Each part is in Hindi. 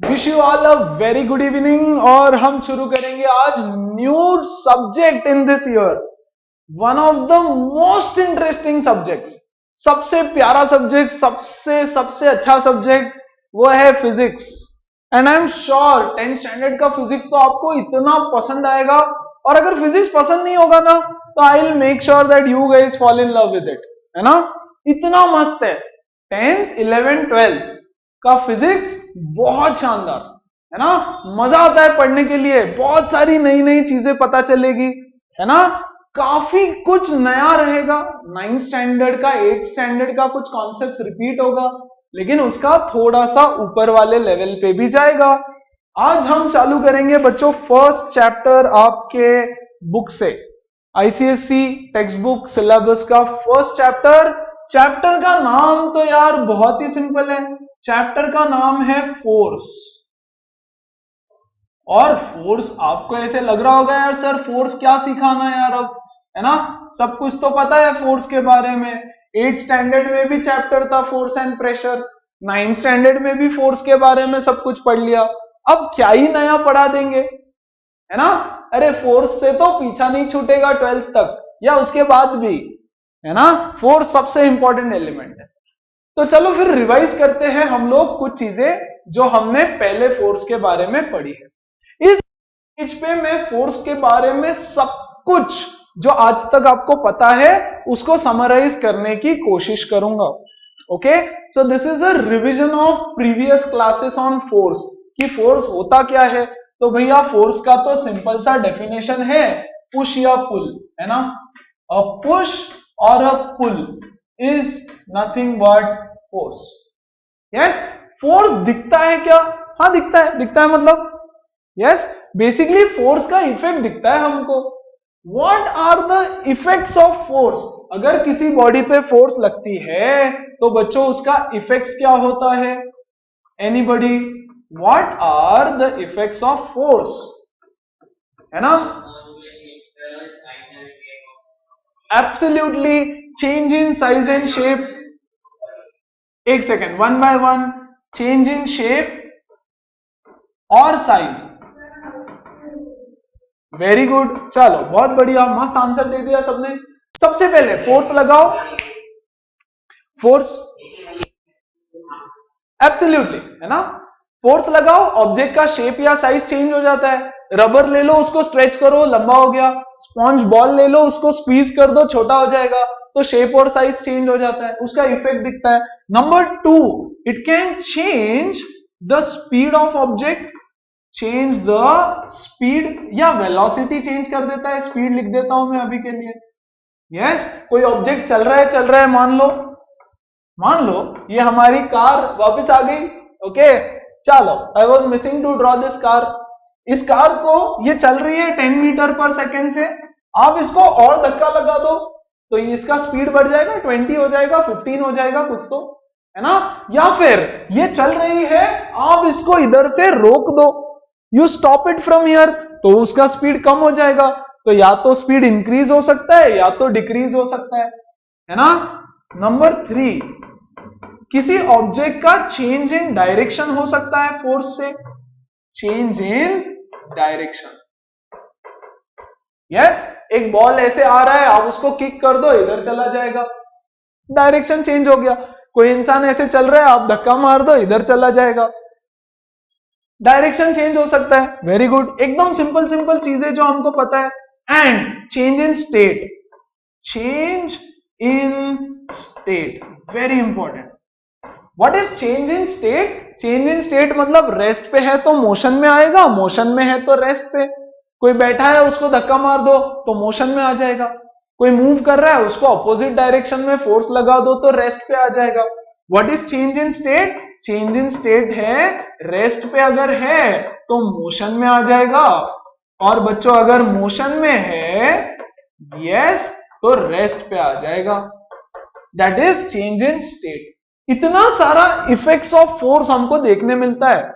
Wish you all a very good evening. और हम शुरू करेंगे आज new subject in this year, one of the most interesting subjects, सबसे प्यारा सब्जेक्ट, सबसे सबसे अच्छा सब्जेक्ट वो है physics. And I am sure 10th standard का फिजिक्स तो आपको इतना पसंद आएगा, और अगर फिजिक्स पसंद नहीं होगा ना तो I will make sure that you guys fall in love with it, है ना। इतना मस्त है 10th 11th 12th का फिजिक्स, बहुत शानदार है ना। मजा आता है पढ़ने के लिए, बहुत सारी नई नई चीजें पता चलेगी, है ना। काफी कुछ नया रहेगा। 9th स्टैंडर्ड का 8th स्टैंडर्ड का कुछ कॉन्सेप्ट्स रिपीट होगा, लेकिन उसका थोड़ा सा ऊपर वाले लेवल पे भी जाएगा। आज हम चालू करेंगे बच्चों फर्स्ट चैप्टर आपके बुक से, आईसीएससी टेक्स्ट बुक सिलेबस का फर्स्ट चैप्टर। चैप्टर का नाम तो यार बहुत ही सिंपल है, चैप्टर का नाम है फोर्स। और फोर्स आपको ऐसे लग रहा होगा यार सर फोर्स क्या सिखाना यार अब, है ना। सब कुछ तो पता है फोर्स के बारे में, 8th स्टैंडर्ड में भी चैप्टर था force and pressure, 9th standard में भी फोर्स के बारे में सब कुछ पढ़ लिया, अब क्या ही नया पढ़ा देंगे, है ना। अरे फोर्स से तो पीछा नहीं छूटेगा 12th तक या उसके बाद भी, है ना। फोर्स सबसे इंपॉर्टेंट एलिमेंट है। तो चलो फिर रिवाइज करते हैं हम लोग कुछ चीजें जो हमने पहले फोर्स के बारे में पढ़ी है। इस पेज पे मैं फोर्स के बारे में सब कुछ जो आज तक आपको पता है उसको समराइज करने की कोशिश करूंगा। Okay, so this is a revision of previous classes on force, कि फोर्स होता क्या है। तो भैया फोर्स का तो सिंपल सा डेफिनेशन है पुश या पुल, है ना। अ पुश और a pull is nothing but force. Yes, force दिखता है क्या? हाँ दिखता है, दिखता है मतलब यस, बेसिकली फोर्स का इफेक्ट दिखता है हमको। What are the effects of force? अगर किसी बॉडी पे फोर्स लगती है तो बच्चों उसका इफेक्ट्स क्या होता है? Anybody, what are the effects of force, है ना। Absolutely, change in size and shape. एक second, one by one, change in shape और साइज। वेरी गुड, चलो बहुत बढ़िया, मस्त आंसर दे दिया सबने। सबसे पहले फोर्स लगाओ, फोर्स एब्सोल्युटली, है ना। फोर्स लगाओ, ऑब्जेक्ट का शेप या साइज चेंज हो जाता है। रबर ले लो, उसको स्ट्रेच करो, लंबा हो गया। स्पॉन्ज बॉल ले लो, उसको स्क्वीज कर दो, छोटा हो जाएगा, तो शेप और साइज चेंज हो जाता है, उसका इफेक्ट दिखता है। Number 2, it can change the speed of object, change the speed या वेलोसिटी चेंज कर देता है। स्पीड लिख देता हूं मैं अभी के लिए। यस, कोई ऑब्जेक्ट चल रहा है, मान लो ये हमारी कार वापस आ गई। ओके, चलो, I was missing to draw this car. इस कार को, ये चल रही है 10 मीटर पर सेकेंड से, आप इसको और धक्का लगा दो तो इसका स्पीड बढ़ जाएगा, 20 हो जाएगा, 15 हो जाएगा, कुछ तो, है ना। या फिर ये चल रही है, आप इसको इधर से रोक दो, you stop it from here, तो उसका स्पीड कम हो जाएगा। तो या तो स्पीड इंक्रीज हो सकता है या तो डिक्रीज हो सकता है ना। नंबर 3, किसी ऑब्जेक्ट का चेंज इन डायरेक्शन हो सकता है फोर्स से, चेंज इन डायरेक्शन। यस, एक बॉल ऐसे आ रहा है, आप उसको किक कर दो, इधर चला जाएगा, डायरेक्शन चेंज हो गया। कोई इंसान ऐसे चल रहा है, आप धक्का मार दो, इधर चला जाएगा, डायरेक्शन चेंज हो सकता है। वेरी गुड, एकदम सिंपल सिंपल चीजें जो हमको पता है। And change in state, change in state, very important. What is change in state? Change in state मतलब रेस्ट पे है तो मोशन में आएगा, मोशन में है तो रेस्ट पे। कोई बैठा है, उसको धक्का मार दो तो मोशन में आ जाएगा। कोई मूव कर रहा है, उसको अपोजिट डायरेक्शन में फोर्स लगा दो तो रेस्ट पे आ जाएगा। What is change in state? Change in state है रेस्ट पे अगर है तो मोशन में आ जाएगा, और बच्चों अगर मोशन में है यस तो रेस्ट पे आ जाएगा। That is change in state. इतना सारा इफेक्ट्स ऑफ फोर्स हमको देखने मिलता है।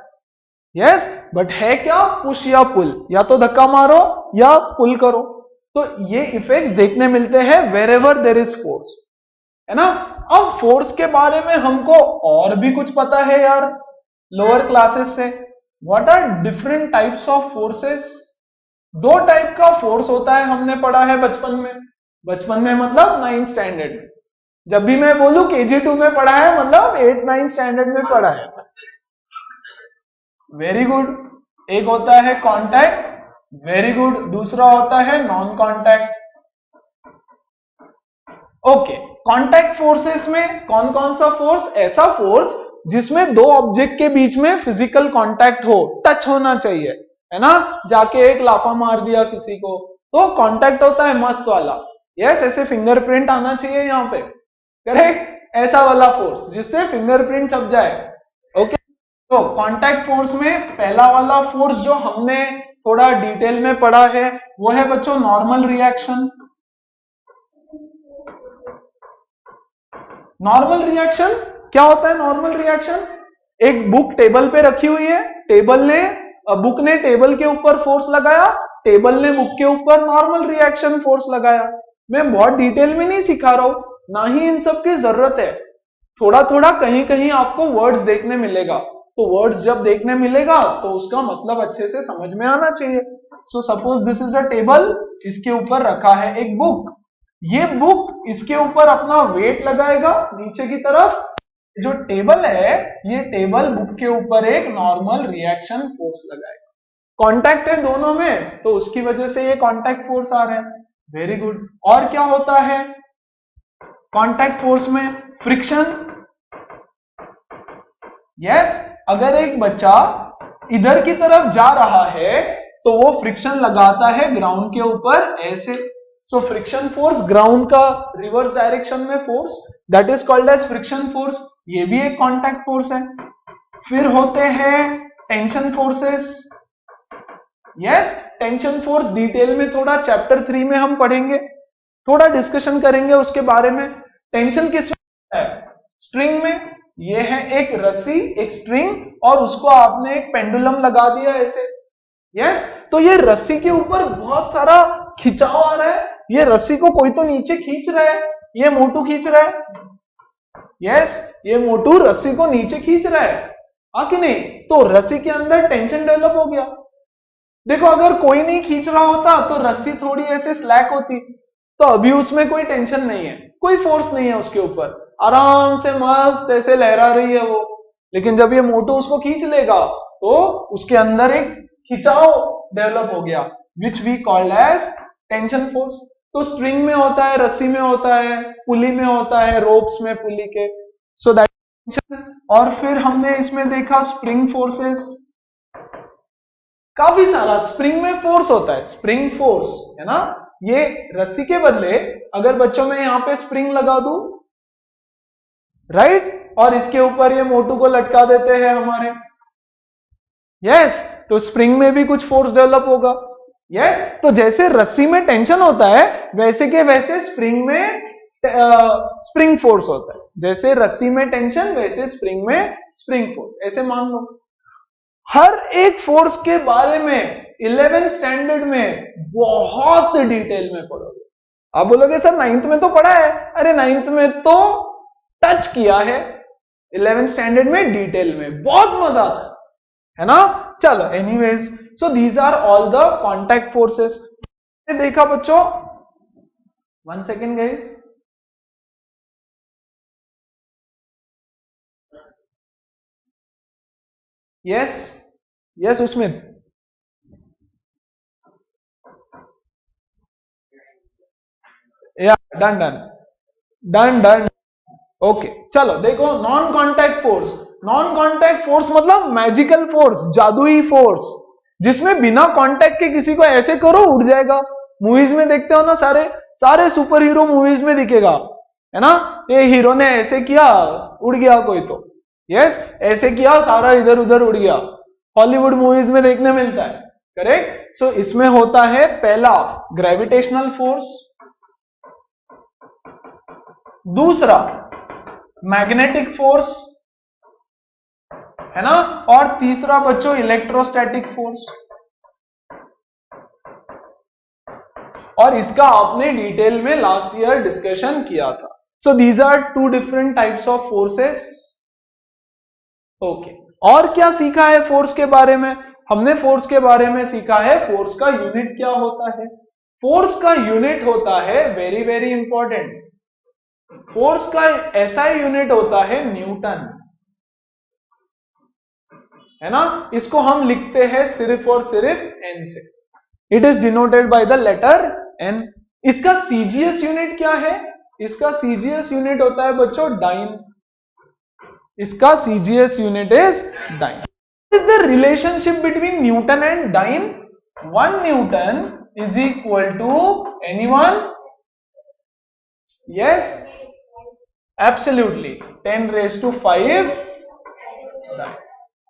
यस, बट है क्या? पुश या पुल, या तो धक्का मारो या पुल करो, तो ये इफेक्ट्स देखने मिलते हैं wherever there is force, है ना। अब फोर्स के बारे में हमको और भी कुछ पता है यार लोअर क्लासेस से। What are different types of forces? दो टाइप का फोर्स होता है, हमने पढ़ा है बचपन में। बचपन में मतलब 9th स्टैंडर्ड में। जब भी मैं बोलूं KG2 में पढ़ा है मतलब 8th 9th स्टैंडर्ड में पढ़ा है। Very good. एक होता है कांटेक्ट, वेरी गुड। दूसरा होता है non contact. Okay, contact forces में कौन कौन सा फोर्स? ऐसा फोर्स जिसमें दो ऑब्जेक्ट के बीच में फिजिकल कांटेक्ट हो, टच होना चाहिए, है ना। जाके एक लाफा मार दिया किसी को तो कांटेक्ट होता है मस्त वाला। यस, ऐसे फिंगरप्रिंट आना चाहिए यहाँ पे, करेक्ट। ऐसा वाला फोर्स जिससे फिंगरप्रिंट छप जाए। ओके, तो कांटेक्ट फोर्स में पहला वाला फोर्स जो हमने थोड़ा डिटेल में पढ़ा है वो है बच्चों नॉर्मल रिएक्शन। नॉर्मल रिएक्शन क्या होता है? नॉर्मल रिएक्शन, एक बुक टेबल पे रखी हुई है, बुक ने टेबल के ऊपर फोर्स लगाया, टेबल ने बुक के ऊपर नॉर्मल रिएक्शन फोर्स लगाया। मैं बहुत डिटेल में नहीं सिखा रहा हूं, ना ही इन सब की जरूरत है। थोड़ा थोड़ा कहीं कहीं आपको वर्ड्स देखने मिलेगा, तो वर्ड्स जब देखने मिलेगा तो उसका मतलब अच्छे से समझ में आना चाहिए। So suppose this is a table, इसके ऊपर रखा है एक बुक। ये बुक इसके ऊपर अपना वेट लगाएगा नीचे की तरफ। जो टेबल है, ये टेबल बुक के ऊपर एक नॉर्मल रिएक्शन फोर्स लगाएगा। कांटेक्ट है दोनों में, तो उसकी वजह से ये कांटेक्ट फोर्स आ रहा है। Very good. और क्या होता है कांटेक्ट फोर्स में? फ्रिक्शन। यस, अगर एक बच्चा इधर की तरफ जा रहा है तो वो फ्रिक्शन लगाता है ग्राउंड के ऊपर ऐसे। सो फ्रिक्शन फोर्स, ग्राउंड का रिवर्स डायरेक्शन में force, that is called as friction force. ये भी एक कांटेक्ट फोर्स है। फिर होते हैं tension forces. Yes, tension force detail में थोड़ा चैप्टर 3 में हम पढ़ेंगे, थोड़ा डिस्कशन करेंगे उसके बारे में। टेंशन किस में है? स्ट्रिंग में। ये है एक रस्सी, एक स्ट्रिंग, और उसको आपने एक पेंडुलम लगा दिया ऐसे। यस, तो ये रस्सी के ऊपर बहुत सारा खिंचाव आ रहा है। ये रस्सी को कोई तो नीचे खींच रहा है, ये मोटू खींच रहा है। यस, ये मोटू रस्सी को नीचे खींच रहा है, हाँ कि नहीं? तो रस्सी के अंदर टेंशन डेवलप हो गया। देखो, अगर कोई नहीं खींच रहा होता तो रस्सी थोड़ी ऐसे स्लैक होती, तो अभी उसमें कोई टेंशन नहीं है, कोई फोर्स नहीं है उसके ऊपर, आराम से मस्त ऐसे लहरा रही है वो। लेकिन जब ये मोटू उसको खींच लेगा तो उसके अंदर एक खिंचाव डेवलप हो गया, which we called as tension force. तो स्ट्रिंग में होता है, रस्सी में होता है, पुली में होता है, रोप्स में पुली के। So that tension. और फिर हमने इसमें देखा स्प्रिंग फोर्सेस। काफी सारा स्प्रिंग में फोर्स होता है, स्प्रिंग फोर्स, है ना। ये रस्सी के बदले अगर बच्चों में यहां पे स्प्रिंग लगा दूं, राइट, और इसके ऊपर ये मोटू को लटका देते हैं हमारे, यस, तो स्प्रिंग में भी कुछ फोर्स डेवलप होगा। यस, तो जैसे रस्सी में टेंशन होता है वैसे के वैसे स्प्रिंग में स्प्रिंग फोर्स होता है। जैसे रस्सी में टेंशन वैसे स्प्रिंग में स्प्रिंग फोर्स, ऐसे मान लो। हर एक फोर्स के बारे में 11th स्टैंडर्ड में बहुत डिटेल में पढ़ोगे। आप बोलोगे सर 9th में तो पढ़ा है, अरे 9th में तो टच किया है, 11th स्टैंडर्ड में डिटेल में बहुत मजा आता है ना। चलो, anyways, so these are all the contact forces. देखा बच्चों, 1 सेकेंड गाइस। यस यस, उसमें या done done done done. Okay, चलो देखो, non contact force. Non contact force मतलब मैजिकल फोर्स, जादुई फोर्स, जिसमें बिना कांटेक्ट के किसी को ऐसे करो उड़ जाएगा। मूवीज में देखते हो ना, सारे सारे सुपर हीरो मूवीज में दिखेगा, है ना। ये हीरो ने ऐसे किया, उड़ गया कोई तो, यस, ऐसे किया, सारा इधर उधर उड़ गया। हॉलीवुड मूवीज में देखने मिलता है, करेक्ट। सो इसमें होता है पहला ग्रेविटेशनल फोर्स, दूसरा मैग्नेटिक फोर्स, है ना, और तीसरा बच्चों इलेक्ट्रोस्टैटिक फोर्स। और इसका आपने डिटेल में लास्ट ईयर डिस्कशन किया था। So these are two different types of forces. Okay, और क्या सीखा है फोर्स के बारे में? हमने फोर्स के बारे में सीखा है फोर्स का यूनिट क्या होता है। फोर्स का यूनिट होता है, वेरी वेरी इंपॉर्टेंट, फोर्स का ऐसा यूनिट होता है न्यूटन, है ना। इसको हम लिखते हैं सिर्फ और सिर्फ एन से। It is denoted by the letter N. इसका सीजीएस यूनिट क्या है? इसका सीजीएस यूनिट होता है बच्चों डाइन। इसका CGS unit is dyne. Is the relationship between newton and dyne? 1 newton is equal to anyone? Yes, absolutely 10 raised to 5 dyne,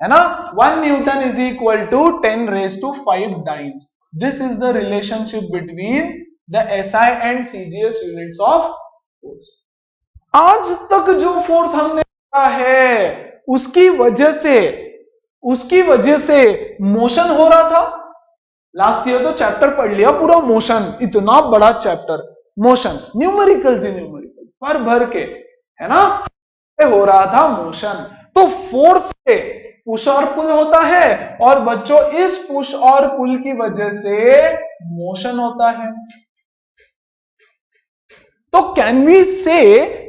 है ना। 1 newton is equal to 10 raised to 5 dynes. This is the relationship between the SI and CGS units of force. आज तक जो फोर्स हमने देखा है उसकी वजह से मोशन हो रहा था। लास्ट ईयर तो चैप्टर पढ़ लिया पूरा मोशन, इतना बड़ा चैप्टर मोशन, न्यूमेरिकल्स ही न्यूमेरिकल्स भर भर के, है ना, हो रहा था मोशन। तो फोर्स से पुश और पुल होता है और बच्चों इस पुश और पुल की वजह से मोशन होता है। तो can we say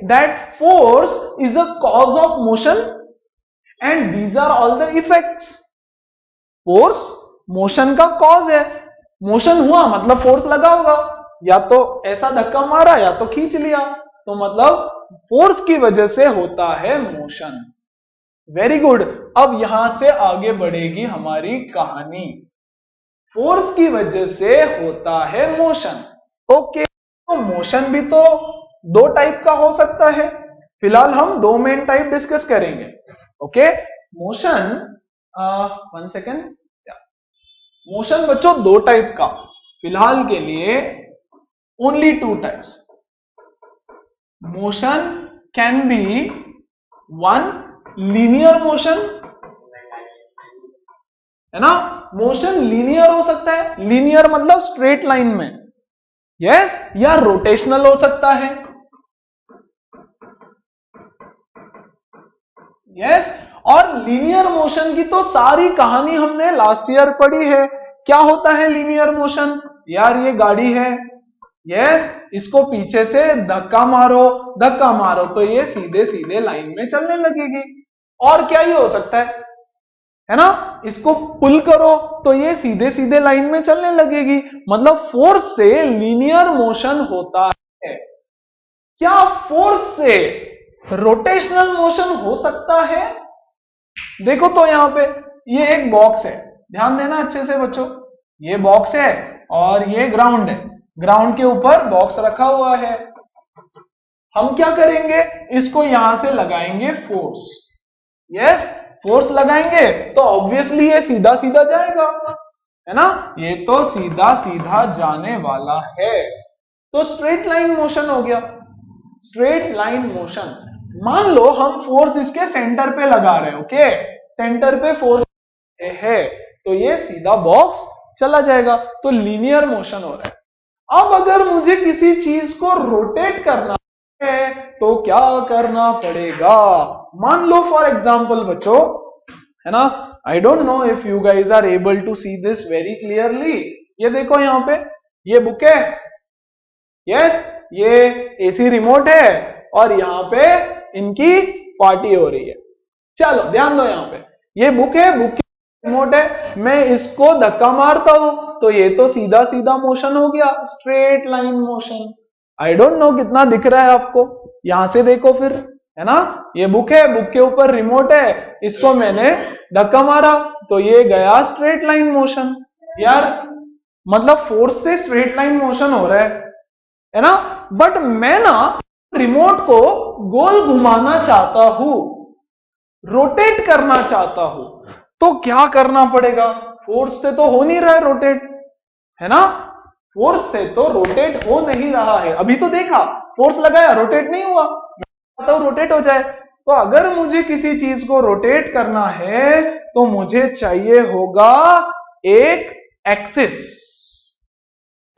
that force is a cause of motion and these are all the effects? Force motion का कॉज है। मोशन हुआ मतलब फोर्स लगा होगा, या तो ऐसा धक्का मारा या तो खींच लिया, तो मतलब फोर्स की वजह से होता है मोशन। Very good. अब यहां से आगे बढ़ेगी हमारी कहानी। फोर्स की वजह से होता है मोशन। ओके, तो मोशन भी तो 2 टाइप का हो सकता है। फिलहाल हम 2 मेन टाइप डिस्कस करेंगे। ओके, मोशन 1 सेकेंड, मोशन बच्चों 2 टाइप का, फिलहाल के लिए only 2 types. Motion can be 1 linear motion, है ना। मोशन लीनियर हो सकता है, लीनियर मतलब स्ट्रेट लाइन में, यस, या रोटेशनल हो सकता है, यस। और लीनियर मोशन की तो सारी कहानी हमने लास्ट ईयर पढ़ी है। क्या होता है लीनियर मोशन? यार ये गाड़ी है, यस, इसको पीछे से धक्का मारो तो ये सीधे सीधे लाइन में चलने लगेगी। और क्या ही हो सकता है ना। इसको पुल करो तो ये सीधे सीधे लाइन में चलने लगेगी। मतलब फोर्स से लीनियर मोशन होता है। क्या फोर्स से रोटेशनल मोशन हो सकता है? देखो तो यहां पे ये एक बॉक्स है, ध्यान देना अच्छे से बच्चों। ये बॉक्स है और ये ग्राउंड है, ग्राउंड के ऊपर बॉक्स रखा हुआ है। हम क्या करेंगे? इसको यहां से लगाएंगे फोर्स, यस, फोर्स लगाएंगे तो ऑब्वियसली ये सीधा सीधा जाएगा, है ना। ये तो सीधा सीधा जाने वाला है, तो स्ट्रेट लाइन मोशन हो गया। Straight line motion. मान लो हम फोर्स इसके सेंटर पे लगा रहे हैं, ओके, सेंटर पे फोर्स है तो ये सीधा बॉक्स चला जाएगा, तो लीनियर मोशन हो रहा है। अब अगर मुझे किसी चीज को रोटेट करना है तो क्या करना पड़ेगा? मान लो फॉर एग्जाम्पल बच्चों, है ना, I don't know if you guys are able to see this very clearly. ये देखो यहां पे ये बुक है, यस, ये एसी रिमोट है और यहां पे इनकी पार्टी हो रही है। चलो ध्यान दो, यहां पे ये बुक है, बुक की रिमोट है, मैं इसको धक्का मारता हूं तो ये तो सीधा सीधा मोशन हो गया, straight line motion. I don't no कितना दिख रहा है आपको, यहां से देखो फिर, है ना। ये बुक है, बुक के ऊपर रिमोट है, इसको मैंने धक्का मारा तो ये गया स्ट्रेट लाइन मोशन। यार मतलब फोर्स से स्ट्रेट लाइन मोशन हो रहा है ना। बट मैं ना रिमोट को गोल घुमाना चाहता हूं, रोटेट करना चाहता हूं, तो क्या करना पड़ेगा? फोर्स से तो हो नहीं रहा है रोटेट, है ना। फोर्स से तो रोटेट हो नहीं रहा है। अभी तो देखा, फोर्स लगाया, रोटेट नहीं हुआ, तो रोटेट हो जाए। तो अगर मुझे किसी चीज को रोटेट करना है तो मुझे चाहिए होगा एक एक्सिस।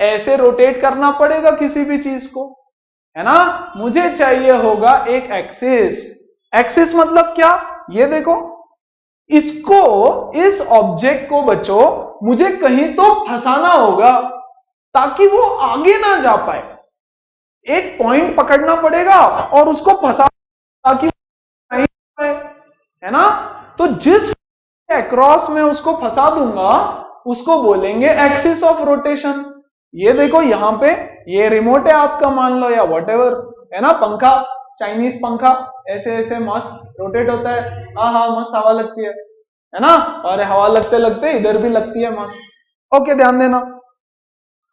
ऐसे रोटेट करना पड़ेगा किसी भी चीज को, है ना। मुझे चाहिए होगा एक एक्सिस। एक्सिस मतलब क्या? ये देखो, इसको, इस ऑब्जेक्ट को बच्चों मुझे कहीं तो फंसाना होगा ताकि वो आगे ना जा पाए। एक पॉइंट पकड़ना पड़ेगा और उसको फंसा ताकि नहीं जाए, है ना। तो जिस अक्रॉस में उसको फंसा दूंगा उसको बोलेंगे एक्सिस ऑफ रोटेशन। ये देखो यहां पे ये रिमोट है आपका, मान लो, या व्हाटएवर, है ना, पंखा, चाइनीज पंखा, ऐसे ऐसे मस्त रोटेट होता है। हाँ, मस्त हवा लगती है ना। और हवा लगते लगते इधर भी लगती है मस्त। ओके, ध्यान देना।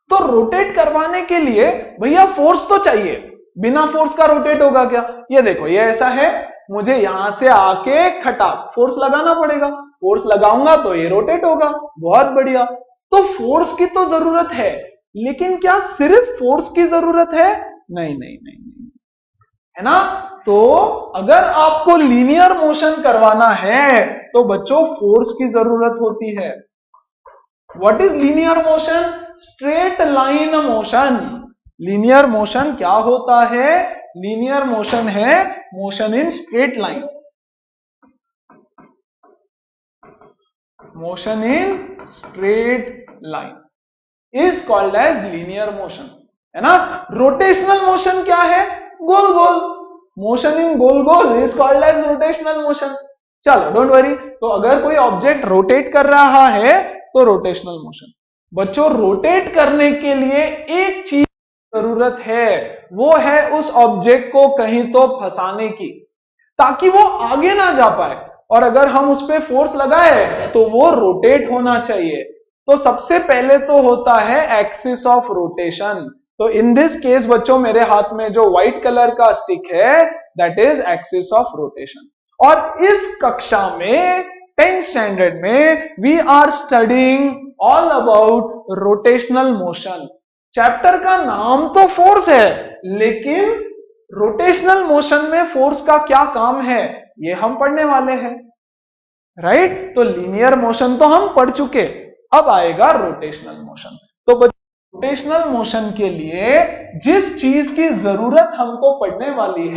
तो रोटेट करवाने के लिए भैया फोर्स तो चाहिए, बिना फोर्स का रोटेट होगा क्या? ये देखो ये ऐसा है, मुझे यहां से आके खटाक फोर्स लगाना पड़ेगा, फोर्स लगाऊंगा तो ये रोटेट होगा। बहुत बढ़िया। तो फोर्स की तो जरूरत है, लेकिन क्या सिर्फ फोर्स की जरूरत है? नहीं नहीं नहीं नहीं, है ना। तो अगर आपको लीनियर मोशन करवाना है तो बच्चों फोर्स की जरूरत होती है। What is linear motion? Straight line motion. Linear motion क्या होता है? लीनियर मोशन है motion in straight line. Motion in straight line is called as linear motion, है ना। रोटेशनल मोशन क्या है? गोल गोल। मोशन इन गोल गोल is called as rotational motion. चलो डोंट वरी। तो अगर कोई ऑब्जेक्ट रोटेट कर रहा है तो रोटेशनल मोशन। बच्चों रोटेट करने के लिए एक चीज जरूरत है, वो है उस ऑब्जेक्ट को कहीं तो फंसाने की ताकि वो आगे ना जा पाए। और अगर हम उस पर फोर्स लगाए तो वो रोटेट होना चाहिए। तो सबसे पहले तो होता है एक्सिस ऑफ रोटेशन। तो इन दिस केस बच्चों मेरे हाथ में जो व्हाइट कलर का स्टिक है that is axis of rotation. और इस कक्षा में 10th स्टैंडर्ड में we are studying all about rotational motion. Chapter का नाम तो फोर्स है, लेकिन रोटेशनल मोशन में फोर्स का क्या काम है ये हम पढ़ने वाले हैं, राइट। तो लीनियर मोशन तो हम पढ़ चुके, अब आएगा रोटेशनल मोशन। तो रोटेशनल मोशन के लिए जिस चीज की जरूरत हमको पढ़ने वाली है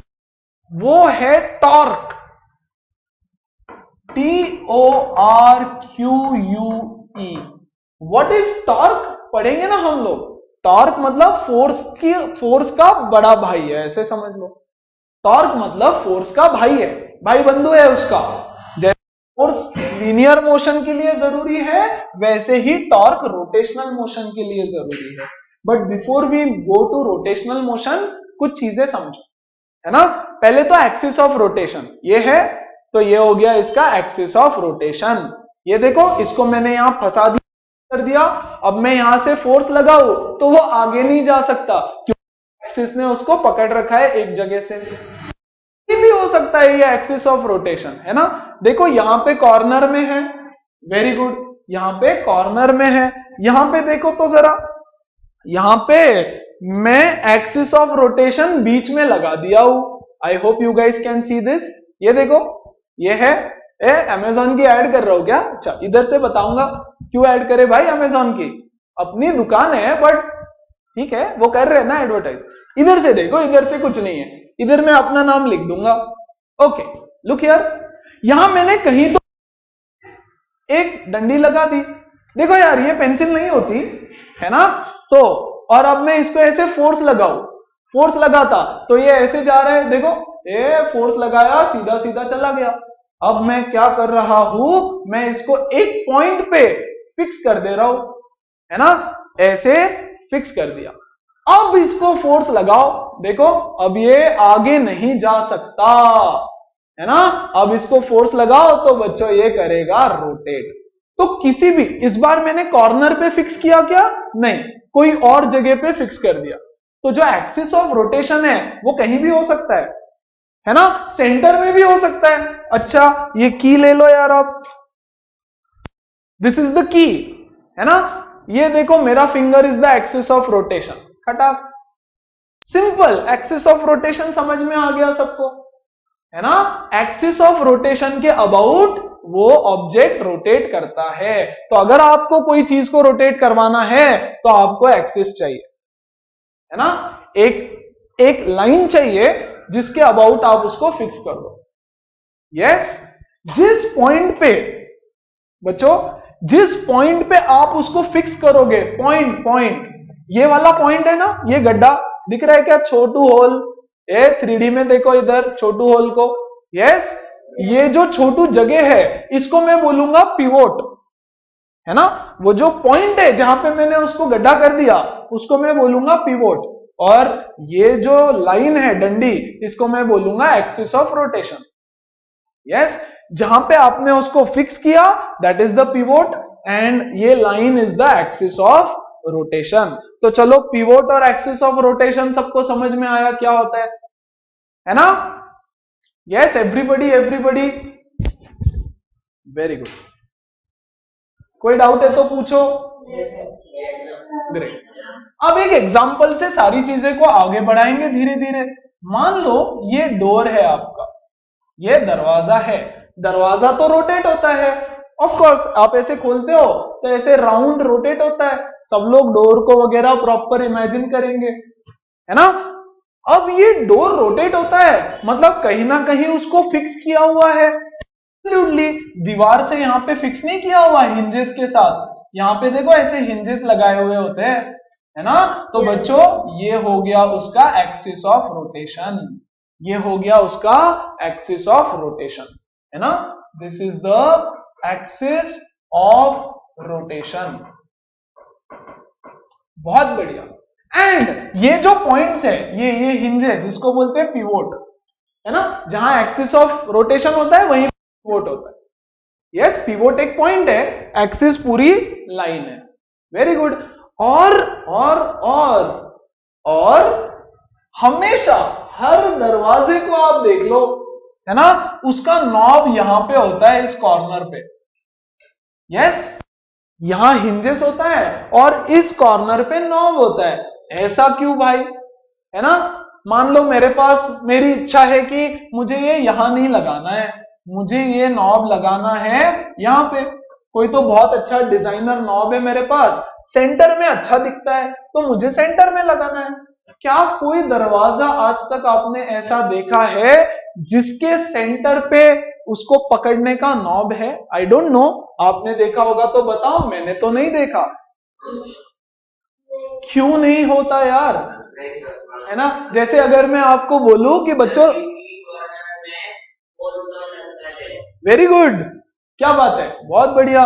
वो है torque. TORQUE। What is torque? पढ़ेंगे ना हम लोग। टॉर्क मतलब फोर्स का बड़ा भाई है, ऐसे समझ लो। टॉर्क मतलब फोर्स का भाई है, भाई बंधु है उसका। जैसे फोर्स लीनियर मोशन के लिए जरूरी है वैसे ही टॉर्क रोटेशनल मोशन के लिए जरूरी है। But before we go to rotational motion कुछ चीजें समझो, है ना। पहले तो एक्सिस ऑफ रोटेशन ये है, तो ये हो गया इसका एक्सिस ऑफ रोटेशन। ये देखो इसको मैंने यहां फंसा दिया कर दिया। अब मैं यहां से फोर्स लगाऊं तो वो आगे नहीं जा सकता क्योंकि एक्सिस ने उसको पकड़ रखा है एक जगह से। ये भी हो सकता है ये एक्सिस ऑफ रोटेशन, है ना। देखो यहां पे कॉर्नर में है, वेरी गुड, यहां पे कॉर्नर में है। यहां पे देखो तो जरा, यहां पे मैं एक्सिस ऑफ रोटेशन बीच में लगा दिया हूं। I hope you guys can see this. ये देखो ये है। अमेजॉन की ऐड कर रहा हूं क्या? अच्छा, इधर से बताऊंगा क्यों ऐड करे भाई अमेजॉन की, अपनी दुकान है, बट ठीक है वो कर रहे हैं ना एडवर्टाइज। इधर से देखो, इधर से कुछ नहीं है, इधर मैं अपना नाम लिख दूंगा। ओके लुक हियर, यहां मैंने कहीं तो एक डंडी लगा दी। देखो यार ये पेंसिल नहीं होती, है ना। तो और अब मैं इसको ऐसे फोर्स लगाऊं, फोर्स लगाता तो ये ऐसे जा रहा है, देखो ये फोर्स लगाया सीधा सीधा चला गया। अब मैं क्या कर रहा हूं, मैं इसको एक पॉइंट पे फिक्स कर दे रहा हूं, है ना, ऐसे फिक्स कर दिया। अब इसको फोर्स लगाओ, देखो अब ये आगे नहीं जा सकता, है ना। अब इसको फोर्स लगाओ तो बच्चों ये करेगा रोटेट। तो किसी भी, इस बार मैंने कॉर्नर पे फिक्स किया क्या? नहीं, कोई और जगह पे फिक्स कर दिया। तो जो एक्सिस ऑफ रोटेशन है वो कहीं भी हो सकता है ना, सेंटर में भी हो सकता है। अच्छा ये की ले लो यार आप, दिस इज द की, है ना। ये देखो मेरा finger is the axis of rotation, खटाक, सिंपल। एक्सिस ऑफ रोटेशन समझ में आ गया सबको, है ना। एक्सिस ऑफ रोटेशन के अबाउट वो ऑब्जेक्ट रोटेट करता है। तो अगर आपको कोई चीज को रोटेट करवाना है तो आपको एक्सिस चाहिए, है ना। एक लाइन चाहिए जिसके अबाउट आप उसको फिक्स कर दो। यस, जिस पॉइंट पे बच्चों, जिस पॉइंट पे आप उसको फिक्स करोगे, पॉइंट ये वाला पॉइंट है ना, ये गड्ढा दिख रहा है क्या, छोटू होल, ये 3D में देखो इधर छोटू होल को, यस, ये जो छोटू जगह है इसको मैं बोलूंगा पिवोट, है ना, वो जो पॉइंट है जहां पे मैंने उसको गड्ढा कर दिया उसको मैं बोलूंगा पिवोट, और ये जो लाइन है डंडी इसको मैं बोलूंगा एक्सिस ऑफ रोटेशन। यस, जहां पे आपने उसको फिक्स किया that is the pivot and ये line is the axis of rotation. तो चलो पिवोट और एक्सिस ऑफ रोटेशन सबको समझ में आया क्या होता है ना? Yes everybody, everybody, very good. कोई डाउट है तो पूछो। ग्रेट। अब एक एग्जांपल से सारी चीजें को आगे बढ़ाएंगे धीरे धीरे। मान लो ये डोर है आपका, ये दरवाजा है, दरवाजा तो रोटेट होता है, ऑफ कोर्स आप ऐसे खोलते हो तो ऐसे राउंड रोटेट होता है, सब लोग डोर को वगैरह प्रॉपर इमेजिन करेंगे, है ना? अब ये डोर रोटेट होता है मतलब कहीं ना कहीं उसको फिक्स किया हुआ है, एब्सोल्युटली दीवार से यहाँ पे फिक्स नहीं किया हुआ हिंजेस के साथ, यहाँ पे देखो ऐसे हिंजेस लगाए हुए होते हैं, है ना? तो बच्चों ये हो गया उसका एक्सिस ऑफ रोटेशन, ये हो गया उसका एक्सिस ऑफ रोटेशन, है ना? This is the axis of rotation. बहुत बढ़िया। एंड ये जो पॉइंट्स है, ये हिंजेस, इसको बोलते हैं पिवोट, है ना? जहां एक्सिस ऑफ रोटेशन होता है वहीं पिवोट होता है। यस, पिवोट एक पॉइंट है, एक्सिस पूरी लाइन है। Very good. और हमेशा हर दरवाजे को आप देख लो, है ना, उसका नॉब यहां पे होता है इस कॉर्नर पे। यस, यहां हिंजेस होता है और इस कॉर्नर पे नॉब होता है। ऐसा क्यों भाई, है ना? मान लो मेरे पास, मेरी इच्छा है कि मुझे ये यहां नहीं लगाना है, मुझे ये नॉब लगाना है यहां पे, कोई तो बहुत अच्छा डिजाइनर नॉब है मेरे पास, सेंटर में अच्छा दिखता है तो मुझे सेंटर में लगाना है। क्या कोई दरवाजा आज तक आपने ऐसा देखा है जिसके सेंटर पे उसको पकड़ने का नॉब है? आई डोंट नो, आपने देखा होगा तो बताओ, मैंने तो नहीं देखा। क्यों नहीं होता यार, है ना? जैसे अगर मैं आपको बोलूं कि बच्चों, वेरी गुड, क्या बात है, बहुत बढ़िया।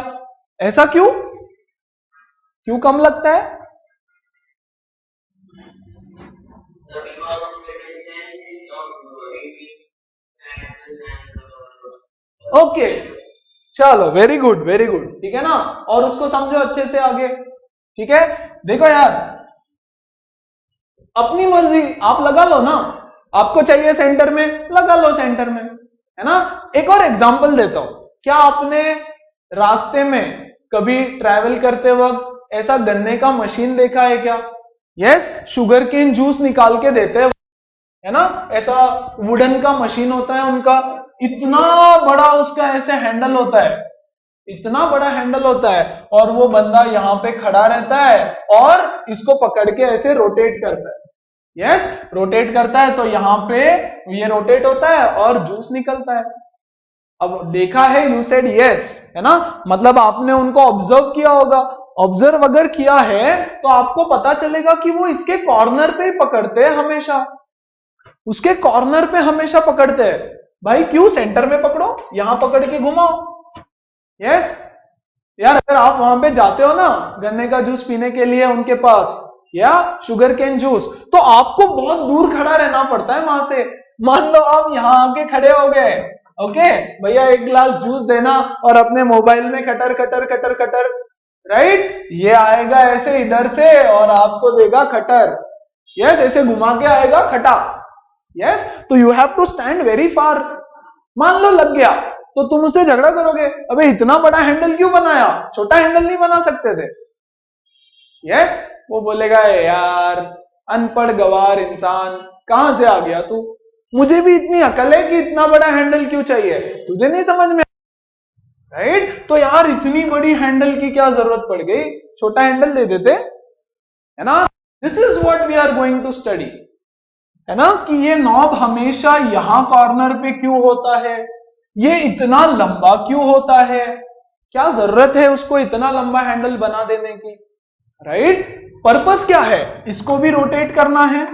ऐसा क्यों, क्यों कम लगता है? ओके, चलो वेरी गुड, वेरी गुड, ठीक है ना? और उसको समझो अच्छे से आगे, ठीक है? देखो यार, अपनी मर्जी, आप लगा लो ना, आपको चाहिए सेंटर में, लगा लो सेंटर में, है ना? एक और एग्जांपल देता हूं, क्या आपने रास्ते में कभी ट्रैवल करते वक्त ऐसा गन्ने का मशीन देखा है क्या? यस, शुगर केन जूस निकाल के देते हैं, है ना? ऐसा वुडन का मशीन होता है उनका, इतना बड़ा उसका ऐसे हैंडल होता है, इतना बड़ा हैंडल होता है, और वो बंदा यहां पे खड़ा रहता है और इसको पकड़ के ऐसे रोटेट करता है। यस, रोटेट करता है तो यहां पे ये रोटेट होता है और जूस निकलता है। अब देखा है, यू सेड यस, है ना? मतलब आपने उनको ऑब्जर्व किया होगा, ऑब्जर्व अगर किया है तो आपको पता चलेगा कि वो इसके कॉर्नर पे ही पकड़ते हैं हमेशा, उसके कॉर्नर पे हमेशा पकड़ते हैं। भाई क्यों, सेंटर में पकड़ो, यहां पकड़ के घुमाओ। यस यार, अगर आप वहां पे जाते हो ना गन्ने का जूस पीने के लिए उनके पास, या शुगर केन जूस, तो आपको बहुत दूर खड़ा रहना पड़ता है वहां से। मान लो आप यहां आके खड़े हो गए, ओके भैया एक गिलास जूस देना, और अपने मोबाइल में cutter cutter cutter cutter, right, ये आएगा ऐसे इधर से और आपको देगा खटर। यस, ऐसे घुमा के आएगा खटा। यस, तो you have to stand very far. मान लो लग गया तो तुम उससे झगड़ा करोगे, अबे इतना बड़ा हैंडल क्यों बनाया, छोटा हैंडल नहीं बना सकते थे? यस, वो बोलेगा यार अनपढ़ गवार इंसान, कहां से आ गया तू, मुझे भी इतनी अकल है कि इतना बड़ा हैंडल क्यों चाहिए, तुझे नहीं समझ में, राइट? तो यार इतनी बड़ी हैंडल की क्या जरूरत पड़ गई, छोटा हैंडल दे देते, है ना? This is what we are going to study, है ना, कि ये नॉब हमेशा यहां कॉर्नर पे क्यों होता है, ये इतना लंबा क्यों होता है, क्या जरूरत है उसको इतना लंबा हैंडल बना देने की, राइट? पर्पस क्या है, इसको भी रोटेट करना है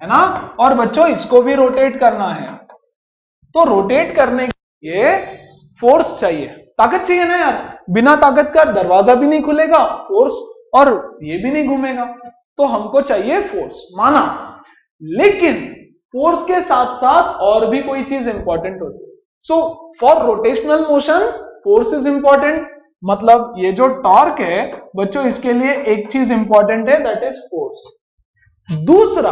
ना, और बच्चों इसको भी रोटेट करना है, तो रोटेट करने के लिए फोर्स चाहिए, ताकत चाहिए ना यार, बिना ताकत का दरवाजा भी नहीं खुलेगा, फोर्स और ये भी नहीं घूमेगा, तो हमको चाहिए फोर्स, माना। लेकिन फोर्स के साथ साथ और भी कोई चीज इंपॉर्टेंट होती है। So for rotational motion force is important, मतलब ये जो टॉर्क है बच्चों, इसके लिए एक चीज इंपॉर्टेंट है, दैट इज फोर्स। दूसरा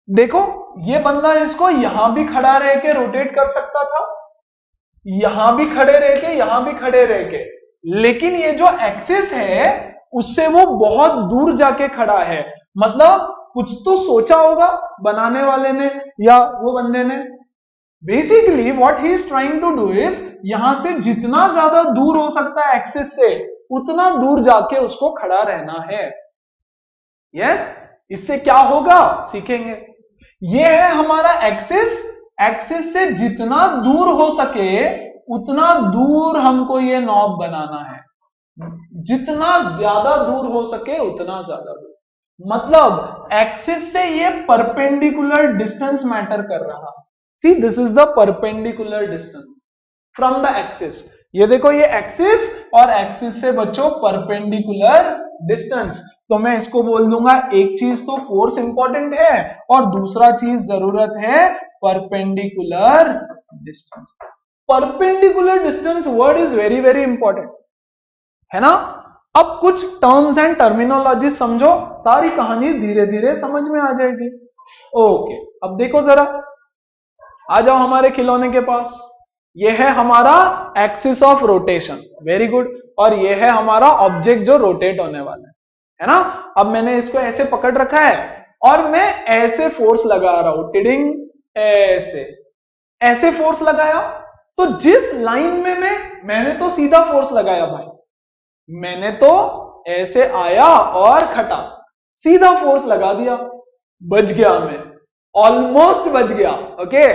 देखो, ये बंदा इसको यहां भी खड़ा रह के रोटेट कर सकता था, यहां भी खड़े रह के, यहां भी खड़े रह के, लेकिन ये जो एक्सिस है उससे वो बहुत दूर जाके खड़ा है, मतलब कुछ तो सोचा होगा बनाने वाले ने या वो बंदे ने। Basically what he is trying to do is, यहां से जितना ज्यादा दूर हो सकता है एक्सिस से, उतना दूर जाके उसको खड़ा रहना है। यस, इससे क्या होगा सीखेंगे। ये है हमारा एक्सिस, एक्सिस से जितना दूर हो सके उतना दूर हमको ये नॉब बनाना है, जितना ज्यादा दूर हो सके उतना ज्यादा दूर, मतलब एक्सिस से ये परपेंडिकुलर डिस्टेंस मैटर कर रहा। See this is the perpendicular distance from the axis. ये देखो, ये एक्सिस और एक्सिस से बच्चों परपेंडिकुलर डिस्टेंस, तो मैं इसको बोल दूंगा, एक चीज तो फोर्स इंपॉर्टेंट है और दूसरा चीज जरूरत है perpendicular distance. Perpendicular distance word is very very important, है ना। अब कुछ टर्म्स एंड टर्मिनोलॉजी समझो, सारी कहानी धीरे धीरे समझ में आ जाएगी। ओके, अब देखो जरा, आ जाओ हमारे खिलौने के पास। ये है हमारा axis of rotation, very good, और ये है हमारा ऑब्जेक्ट जो रोटेट होने वाला है ना। अब मैंने इसको ऐसे पकड़ रखा है और मैं ऐसे फोर्स लगा रहा हूं, टिडिंग, ऐसे ऐसे फोर्स लगाया, तो जिस लाइन में मैंने तो सीधा फोर्स लगाया भाई, मैंने तो ऐसे आया और खटा, सीधा फोर्स लगा दिया, बच गया मैं, ऑलमोस्ट बच गया। ओके,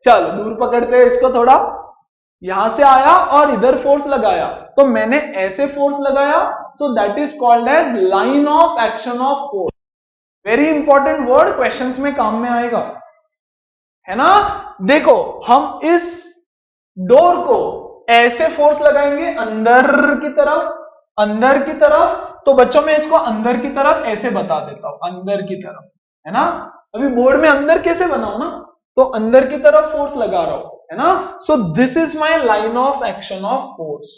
चल दूर पकड़ते हैं इसको थोड़ा, यहां से आया और इधर फोर्स लगाया, तो मैंने ऐसे फोर्स लगाया, so that is called as line of action of force. Very important word, questions में काम में आएगा, है ना। देखो, हम इस डोर को ऐसे फोर्स लगाएंगे अंदर की तरफ, अंदर की तरफ, तो बच्चों मैं इसको अंदर की तरफ ऐसे बता देता हूं, अंदर की तरफ, है ना। अभी बोर्ड में अंदर कैसे बनाऊं ना, तो अंदर की तरफ फोर्स लगा रहा हूं, है ना। So this is my line of action of force,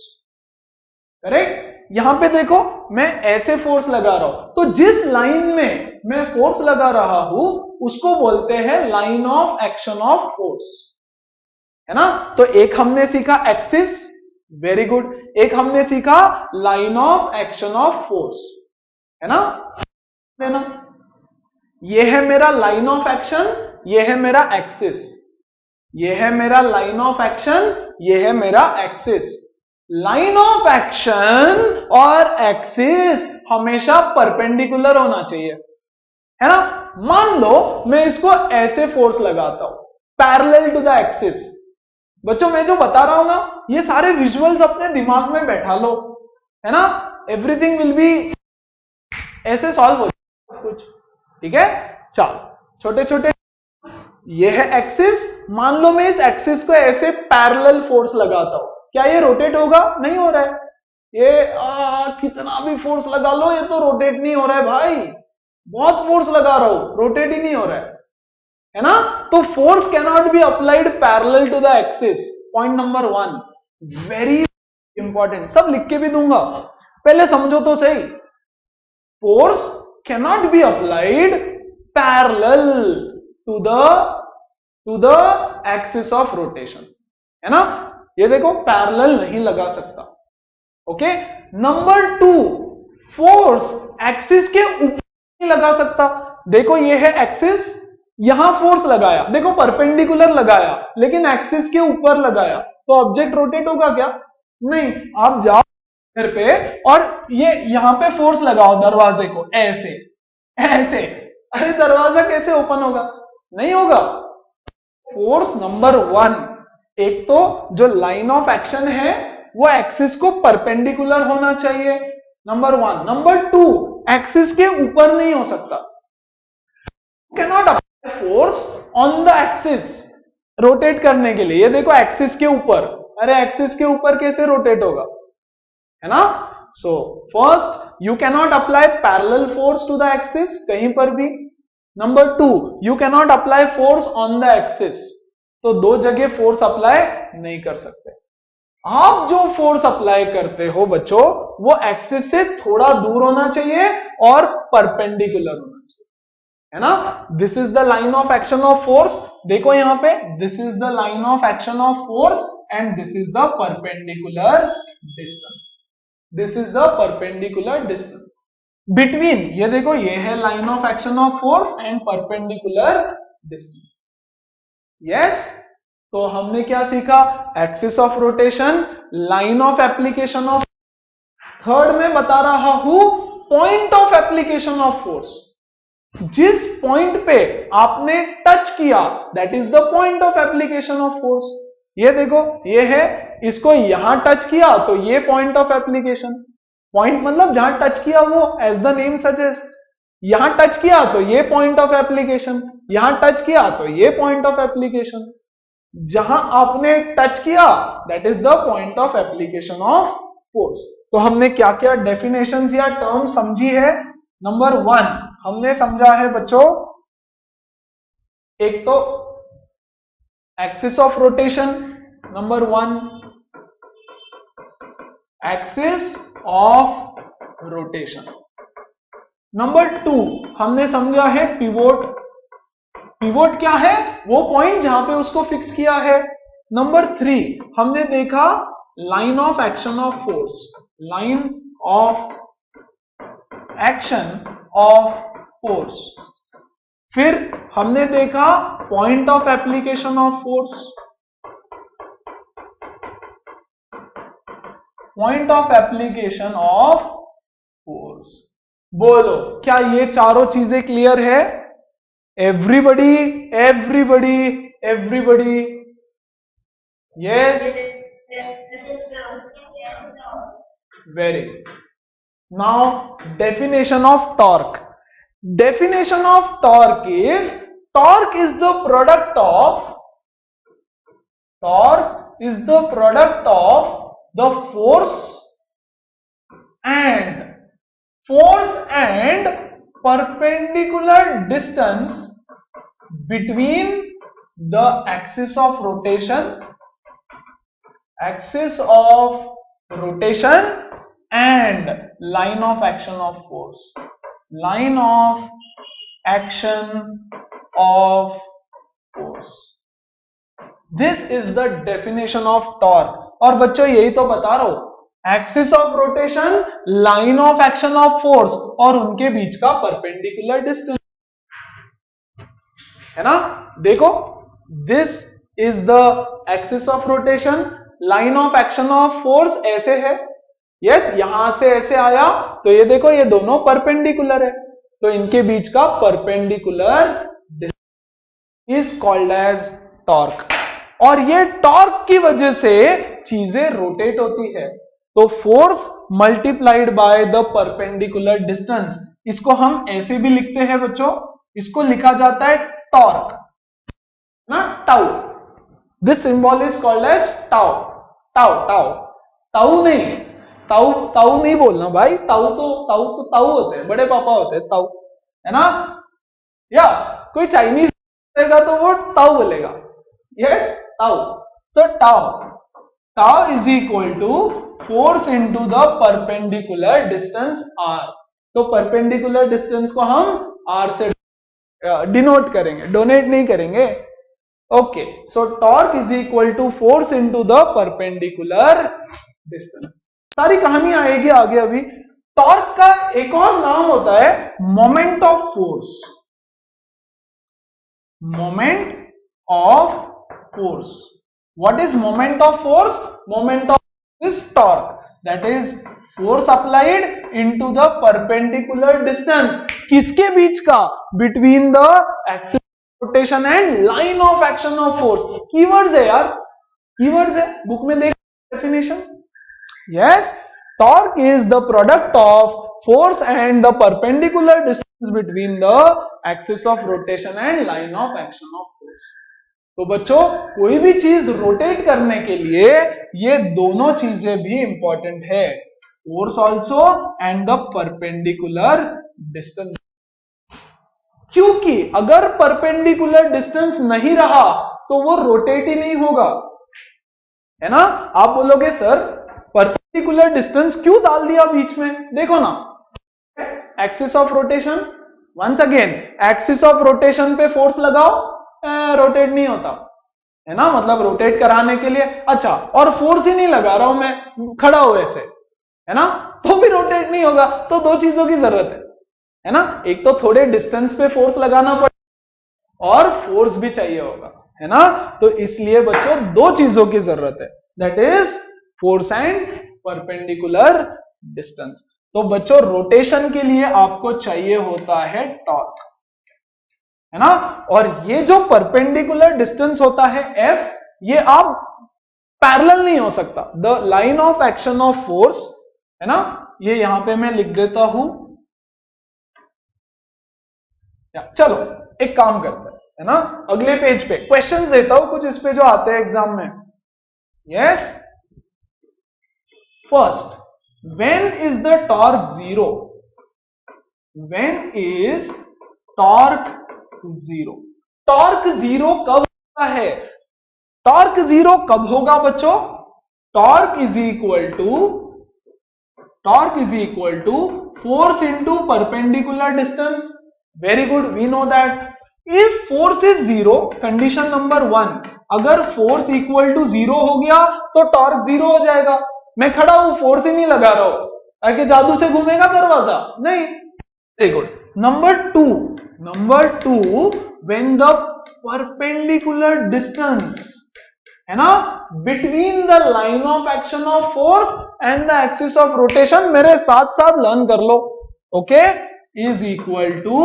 correct. यहां पे देखो, मैं ऐसे फोर्स लगा रहा हूं, तो जिस लाइन में मैं फोर्स लगा रहा हूं उसको बोलते हैं line of action of force, है ना। तो एक हमने सीखा एक्सिस, वेरी गुड, एक हमने सीखा line of action of force, है ना। देना, ये है मेरा लाइन ऑफ एक्शन, ये है मेरा एक्सिस, ये है मेरा लाइन ऑफ एक्शन, ये है मेरा एक्सिस। लाइन ऑफ एक्शन और एक्सिस हमेशा परपेंडिकुलर होना चाहिए, है ना। मान लो मैं इसको ऐसे फोर्स लगाता हूं पैरेलल टू द एक्सिस। बच्चों मैं जो बता रहा हूं ना, ये सारे विजुअल्स अपने दिमाग में बैठा लो, है ना। एवरीथिंग विल बी ऐसे सॉल्व हो कुछ, ठीक है। चलो छोटे छोटे, ये है एक्सिस, मान लो मैं इस एक्सिस को ऐसे पैरेलल फोर्स लगाता हूं, क्या ये रोटेट होगा? नहीं हो रहा है। ये कितना भी फोर्स लगा लो, ये तो रोटेट नहीं हो रहा है भाई, बहुत फोर्स लगा रहा हूं, रोटेट ही नहीं हो रहा है ना। तो force can not be applied parallel to the axis, point number 1, very important, सब लिख के भी दूंगा, पहले समझो तो सही। Force can not be applied parallel to the axis of rotation, है ना। ये देखो पैरेलल नहीं लगा सकता, ओके। नंबर 2, फोर्स एक्सिस के ऊपर नहीं लगा सकता। देखो ये है एक्सिस, यहां फोर्स लगाया, देखो परपेंडिकुलर लगाया, लेकिन एक्सिस के ऊपर लगाया, तो ऑब्जेक्ट रोटेट होगा क्या? नहीं। आप जाओ इधर पे और ये यहां पे फोर्स लगाओ दरवाजे को, ऐसे ऐसे, अरे दरवाजा कैसे ओपन होगा? नहीं होगा। फोर्स नंबर 1 एक तो जो लाइन ऑफ एक्शन है वो एक्सिस को परपेंडिकुलर होना चाहिए, नंबर 1। नंबर 2, एक्सिस के ऊपर नहीं हो सकता। Can not apply force on the axis rotate करने के लिए। ये देखो एक्सिस के ऊपर, अरे एक्सिस के ऊपर कैसे रोटेट होगा, है ना। So first, you can not apply parallel force to the axis कहीं पर भी। Number 2, you can not apply force on the axis. तो दो जगह फोर्स अप्लाई नहीं कर सकते। आप जो फोर्स अप्लाई करते हो बच्चों, वो एक्सिस से थोड़ा दूर होना चाहिए और परपेंडिकुलर होना चाहिए, है ना। This is the line of action of force. देखो यहां पे, this is the line of action of force and this is the perpendicular distance. This is the perpendicular distance between, ये देखो ये है line of action of force and perpendicular distance. Yes, तो हमने क्या सीखा, axis of rotation, line of application of. Third में बता रहा हूं point of application of force. जिस पॉइंट पे आपने टच किया, that is the point of application of force. ये देखो ये है, इसको यहां टच किया तो ये पॉइंट ऑफ एप्लीकेशन। पॉइंट मतलब जहां टच किया वो, एज द नेम सजेस्ट। यहां टच किया तो ये पॉइंट ऑफ एप्लीकेशन, यहां टच किया तो ये पॉइंट ऑफ एप्लीकेशन। जहां आपने टच किया that is the point of application of force. तो हमने क्या क्या डेफिनेशंस या टर्म समझी है। नंबर 1 हमने समझा है बच्चों, एक तो axis of rotation, number 1 axis of rotation. Number 2 हमने समझा है पिवोट। पिवोट क्या है, वो पॉइंट जहां पे उसको फिक्स किया है। नंबर 3 हमने देखा line of action of force, line of action of force. फिर हमने देखा point of application of force, point of application of force. बोलो क्या ये चारों चीजें क्लियर है? Everybody, everybody, everybody, yes, very good. Now definition of torque. Definition of torque is the product of the force and perpendicular distance between the axis of rotation and line of action of force, line of action of force. This is the definition of torque. और बच्चों यही तो बता रहा हूं, axis of rotation, line of action of force और उनके बीच का परपेंडिकुलर डिस्टेंस, है ना। देखो this is the axis of rotation, line of action of force ऐसे है, यस, यहां से ऐसे आया तो ये देखो ये दोनों परपेंडिकुलर है, तो इनके बीच का perpendicular distance is called as torque. और ये टॉर्क की वजह से चीजें रोटेट होती है। तो force multiplied by the perpendicular distance, इसको हम ऐसे भी लिखते हैं बच्चों, इसको लिखा जाता है टॉर्क ना, tau. This symbol is called as tau. Tau tau tau नहीं, ताऊ ताऊ नहीं बोलना भाई, ताऊ तो ताऊ होते हैं, बड़े पापा होते हैं ताऊ, है ना। या कोई चाइनीज बोलेगा तो वो ताऊ बोलेगा, यस, ताऊ। So tau is equal to force into the perpendicular distance R. तो परपेंडिकुलर डिस्टेंस को हम आर से डिनोट करेंगे, डोनेट नहीं करेंगे। Okay, so torque is equal to force into the perpendicular distance. सारी कहानी आएगी आगे। अभी टॉर्क का एक और नाम होता है moment of force, moment of force. What is moment of force? Moment of this torque, that is force applied into the perpendicular distance. किसके बीच का? Between the axis rotation and line of action of force. Keywords है यार, कीवर्ड्स है, बुक में देख definition. Yes, torque is the product of force and the perpendicular distance between the axis of rotation and line of action of force. तो बच्चों कोई भी चीज रोटेट करने के लिए ये दोनों चीजें भी इंपॉर्टेंट है, force also and the perpendicular distance. क्योंकि अगर परपेंडिकुलर डिस्टेंस नहीं रहा तो वो रोटेट ही नहीं होगा, है ना। आप बोलोगे सर परपेंडिकुलर डिस्टेंस क्यों डाल दिया बीच में, देखो ना, axis of rotation, once again axis of rotation पे फोर्स लगाओ, रोटेट नहीं होता, है ना। मतलब रोटेट कराने के लिए, अच्छा और फोर्स ही नहीं लगा रहा हूं मैं, खड़ा हो ऐसे, है ना, तो भी रोटेट नहीं होगा। तो दो चीजों की जरूरत है ना, एक तो थोड़े डिस्टेंस पे फोर्स लगाना पड़ेगा और फोर्स भी चाहिए होगा, है ना। तो इसलिए बच्चों दो चीजों की जरूरत है, that is force and perpendicular distance. तो बच्चों रोटेशन के लिए आपको चाहिए होता है टॉर्क, है ना। और ये जो परपेंडिकुलर डिस्टेंस होता है F, ये आप पैरेलल नहीं हो सकता, the line of action of force, है ना। ये यहां पे मैं लिख देता हूं, चलो एक काम करते हैं, है ना, अगले पेज पे क्वेश्चंस देता हूं कुछ इस पे जो आते हैं एग्जाम में। Yes, first, when is the torque zero, when is torque zero, torque zero कब होता है, टॉर्क जीरो कब होगा बच्चों, torque is equal to force into perpendicular distance. Very good, we know that if force is zero, condition number 1, अगर फोर्स इक्वल टू जीरो हो गया तो टॉर्क जीरो हो जाएगा। मैं खड़ा हूं, फोर्स ही नहीं लगा रहा हूं, ताकि जादू से घूमेगा दरवाजा, नहीं। Very good. Number two, when the perpendicular distance, है ना, between the line of action of force and the axis of rotation, मेरे साथ साथ लर्न कर लो, okay, is equal to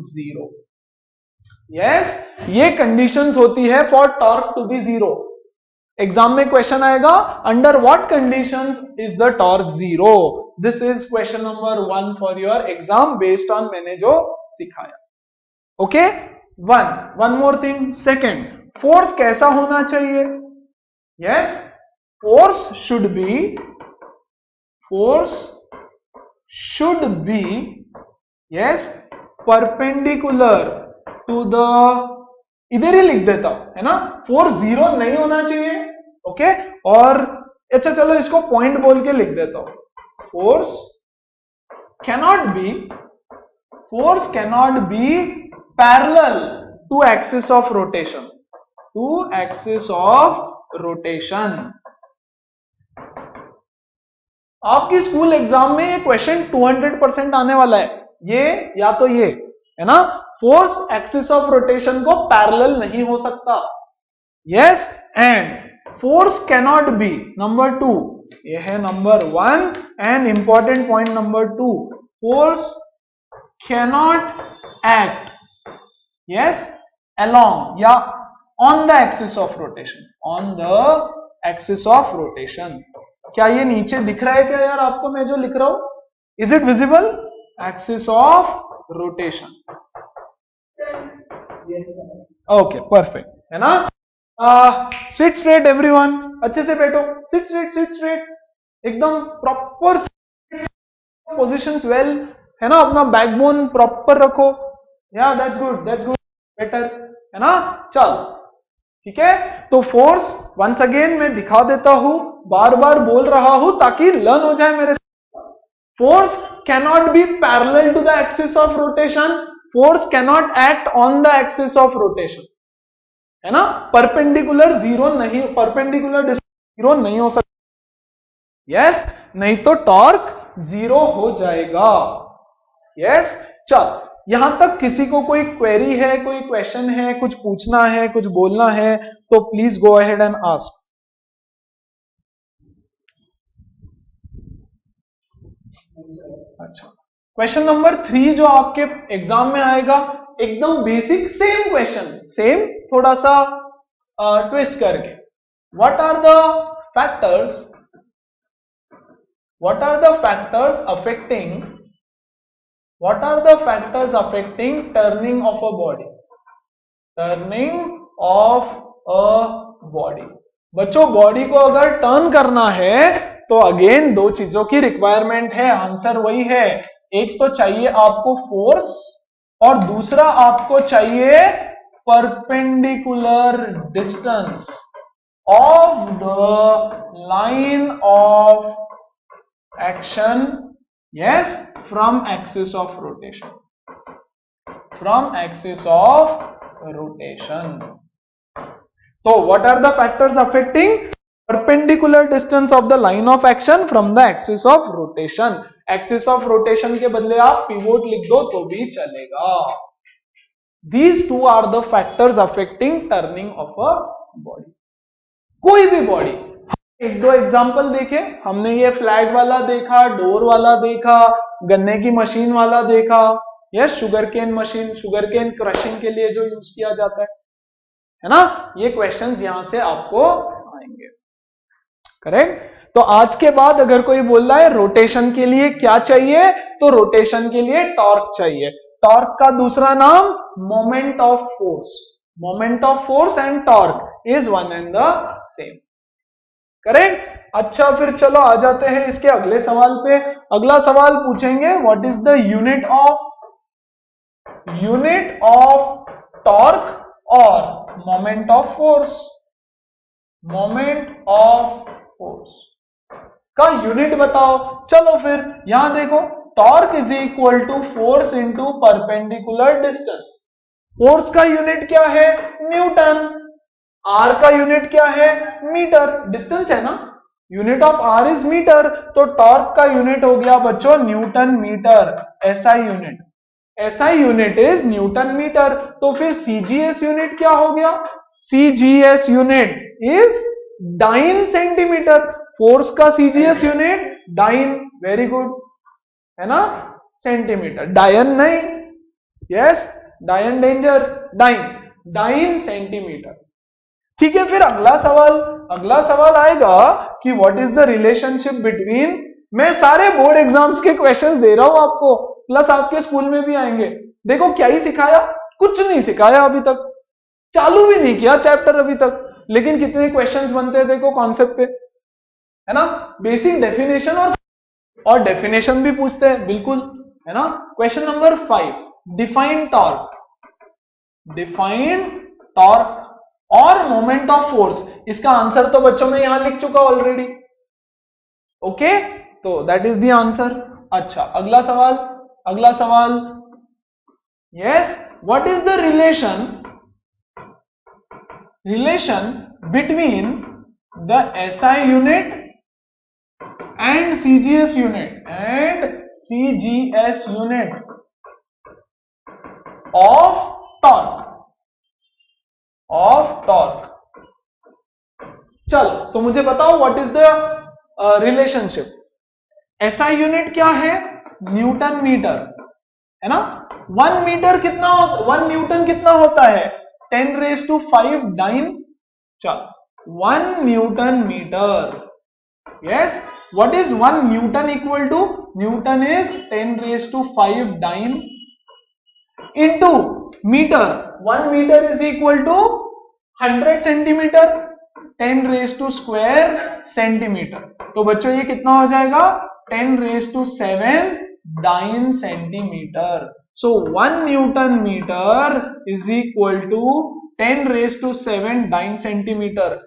zero. Yes, ये कंडीशंस होती है for torque to be zero. Exam में क्वेश्चन आएगा, under what conditions is the torque zero. This is question number 1 for your exam based on मैंने जो सिखाया, okay. One more thing, second, force कैसा होना चाहिए। Yes, force should be yes perpendicular to the, इधर ही लिख देता हूं, है ना, फोर्स जीरो नहीं होना चाहिए, ओके। और अच्छा चलो इसको पॉइंट बोल के लिख देता हूं, force cannot be parallel to axis of rotation, आपकी स्कूल एग्जाम में ये क्वेश्चन 200% आने वाला है, ये या तो ये, है ना, फोर्स एक्सिस ऑफ रोटेशन को पैरेलल नहीं हो सकता। Yes, and force cannot be, number 2, ये है number 1 and important point number 2, force cannot act yes along या on the axis of rotation, क्या ये नीचे दिख रहा है क्या यार आपको, मैं जो लिख रहा हूं, is it visible, axis of rotation, okay perfect, है ना। सिट स्ट्रेट एवरीवन, अच्छे से बैठो, सिट स्ट्रेट एकदम प्रॉपर पोजीशंस वेल, है ना, अपना बैकबोन प्रॉपर रखो, या दैट्स गुड बेटर, है ना। चल ठीक है, तो फोर्स वंस अगेन मैं दिखा देता हूं, बार बार बोल रहा हूं ताकि लर्न हो जाए मेरे साथ। Force cannot be parallel to the axis of rotation, force cannot act on the axis of rotation, है ना, परपेंडिकुलर डिस्टेंस जीरो नहीं हो सकता। यस, नहीं तो टॉर्क जीरो हो जाएगा। यस, चल यहां तक किसी को कोई क्वेरी है, कोई क्वेश्चन है, कुछ पूछना है, कुछ बोलना है, तो please go ahead and ask. अच्छा, क्वेश्चन नंबर 3 जो आपके एग्जाम में आएगा, एकदम बेसिक सेम क्वेश्चन, सेम थोड़ा सा ट्विस्ट करके, what are the factors affecting turning of a body? बच्चों बॉडी को अगर टर्न करना है तो अगेन दो चीजों की रिक्वायरमेंट है, आंसर वही है, एक तो चाहिए आपको फोर्स और दूसरा आपको चाहिए perpendicular distance of the line of action, yes, from axis of rotation, So what are the factors affecting perpendicular distance of the line of action from the axis of rotation? Axis of rotation के बदले आप pivot लिख दो तो भी चलेगा. These two are the factors affecting turning of a body. कोई भी बॉडी, एक दो एग्जाम्पल देखे हमने, ये फ्लैग वाला देखा, डोर वाला देखा, गन्ने की मशीन वाला देखा, yes, sugar cane machine, sugar cane crushing के लिए जो यूज किया जाता है ना. ये क्वेश्चंस यहां से आपको आएंगे, करेक्ट. तो आज के बाद अगर कोई बोल रहा है रोटेशन के लिए क्या चाहिए, तो रोटेशन के लिए टॉर्क चाहिए. टॉर्क का दूसरा नाम moment of force and torque is one and the same, correct. अच्छा, फिर चलो आ जाते हैं इसके अगले सवाल पे. अगला सवाल पूछेंगे, what is the unit of torque और मोमेंट ऑफ फोर्स का यूनिट बताओ. चलो फिर यहां देखो, torque is equal to force into perpendicular distance. Force का यूनिट क्या है? न्यूटन. आर का यूनिट क्या है? मीटर. डिस्टेंस है ना, unit of R is metre, तो टॉर्क का यूनिट हो गया बच्चों newton metre. SI unit is newton metre. तो फिर सीजीएस यूनिट क्या हो गया? CGS unit is dyne centimetre. Force का CGS unit dyne, very good, है ना, सेंटीमीटर, डायन नहीं, यस, डायन डेंजर, डाइन सेंटीमीटर. ठीक है, फिर अगला सवाल आएगा कि what is the relationship between, मैं सारे बोर्ड एग्जाम्स के क्वेश्चंस दे रहा हूं आपको, प्लस आपके स्कूल में भी आएंगे. देखो क्या ही सिखाया, कुछ नहीं सिखाया अभी तक, चालू भी नहीं किया चैप्टर अभी तक, लेकिन कितने क्वेश्चंस बनते हैं देखो कॉन्सेप्ट पे, है ना. बेसिक डेफिनेशन और डेफिनेशन भी पूछते हैं, बिल्कुल, है ना. क्वेश्चन नंबर 5, डिफाइन टॉर्क और मोमेंट ऑफ फोर्स. इसका आंसर तो बच्चों में यहां लिख चुका ऑलरेडी, ओके, तो दैट इज द आंसर. अच्छा, अगला सवाल, yes, what is the relation between the SI unit and CGS unit of torque. चलो, तो मुझे बताओ what is the relationship. SI unit क्या है? न्यूटन मीटर, है ना. 1 न्यूटन कितना होता है? 10⁵ डाइन. चलो, 1 newton metre, yes. What is 1 newton equal to? Newton is 10⁵ dyne into metre. 1 metre is equal to 100 centimetre, 10⁻² centimetre. तो बच्चों ये कितना हो जाएगा? 10�7 dyne centimetre. So 1 Newton meter is equal to 10�7 dyne centimeter.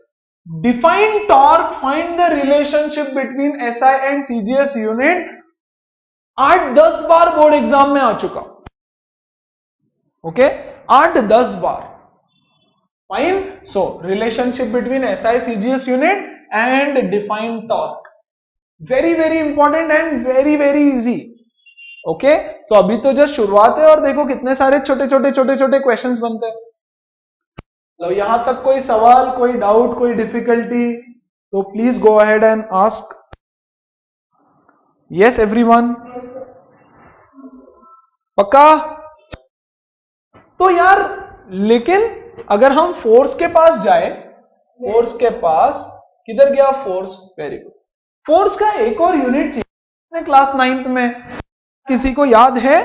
Define torque, find the relationship between SI and CGS unit. 8-10 बार बोर्ड एग्जाम में आ चुका, ओके, 8-10 बार. Fine. So relationship between SI CGS unit and define torque. Very very important and very very easy. Okay, so अभी तो जस्ट शुरुआत है और देखो कितने सारे छोटे छोटे क्वेश्चंस बनते हैं. तो यहां तक कोई सवाल, कोई डाउट, कोई डिफिकल्टी, तो please go ahead and ask. Yes everyone, पक्का? तो यार, लेकिन अगर हम फोर्स के पास जाए फोर्स के पास किधर गया फोर्स, वेरी गुड। फोर्स का एक और यूनिट सीखा क्लास 9th में, किसी को याद है?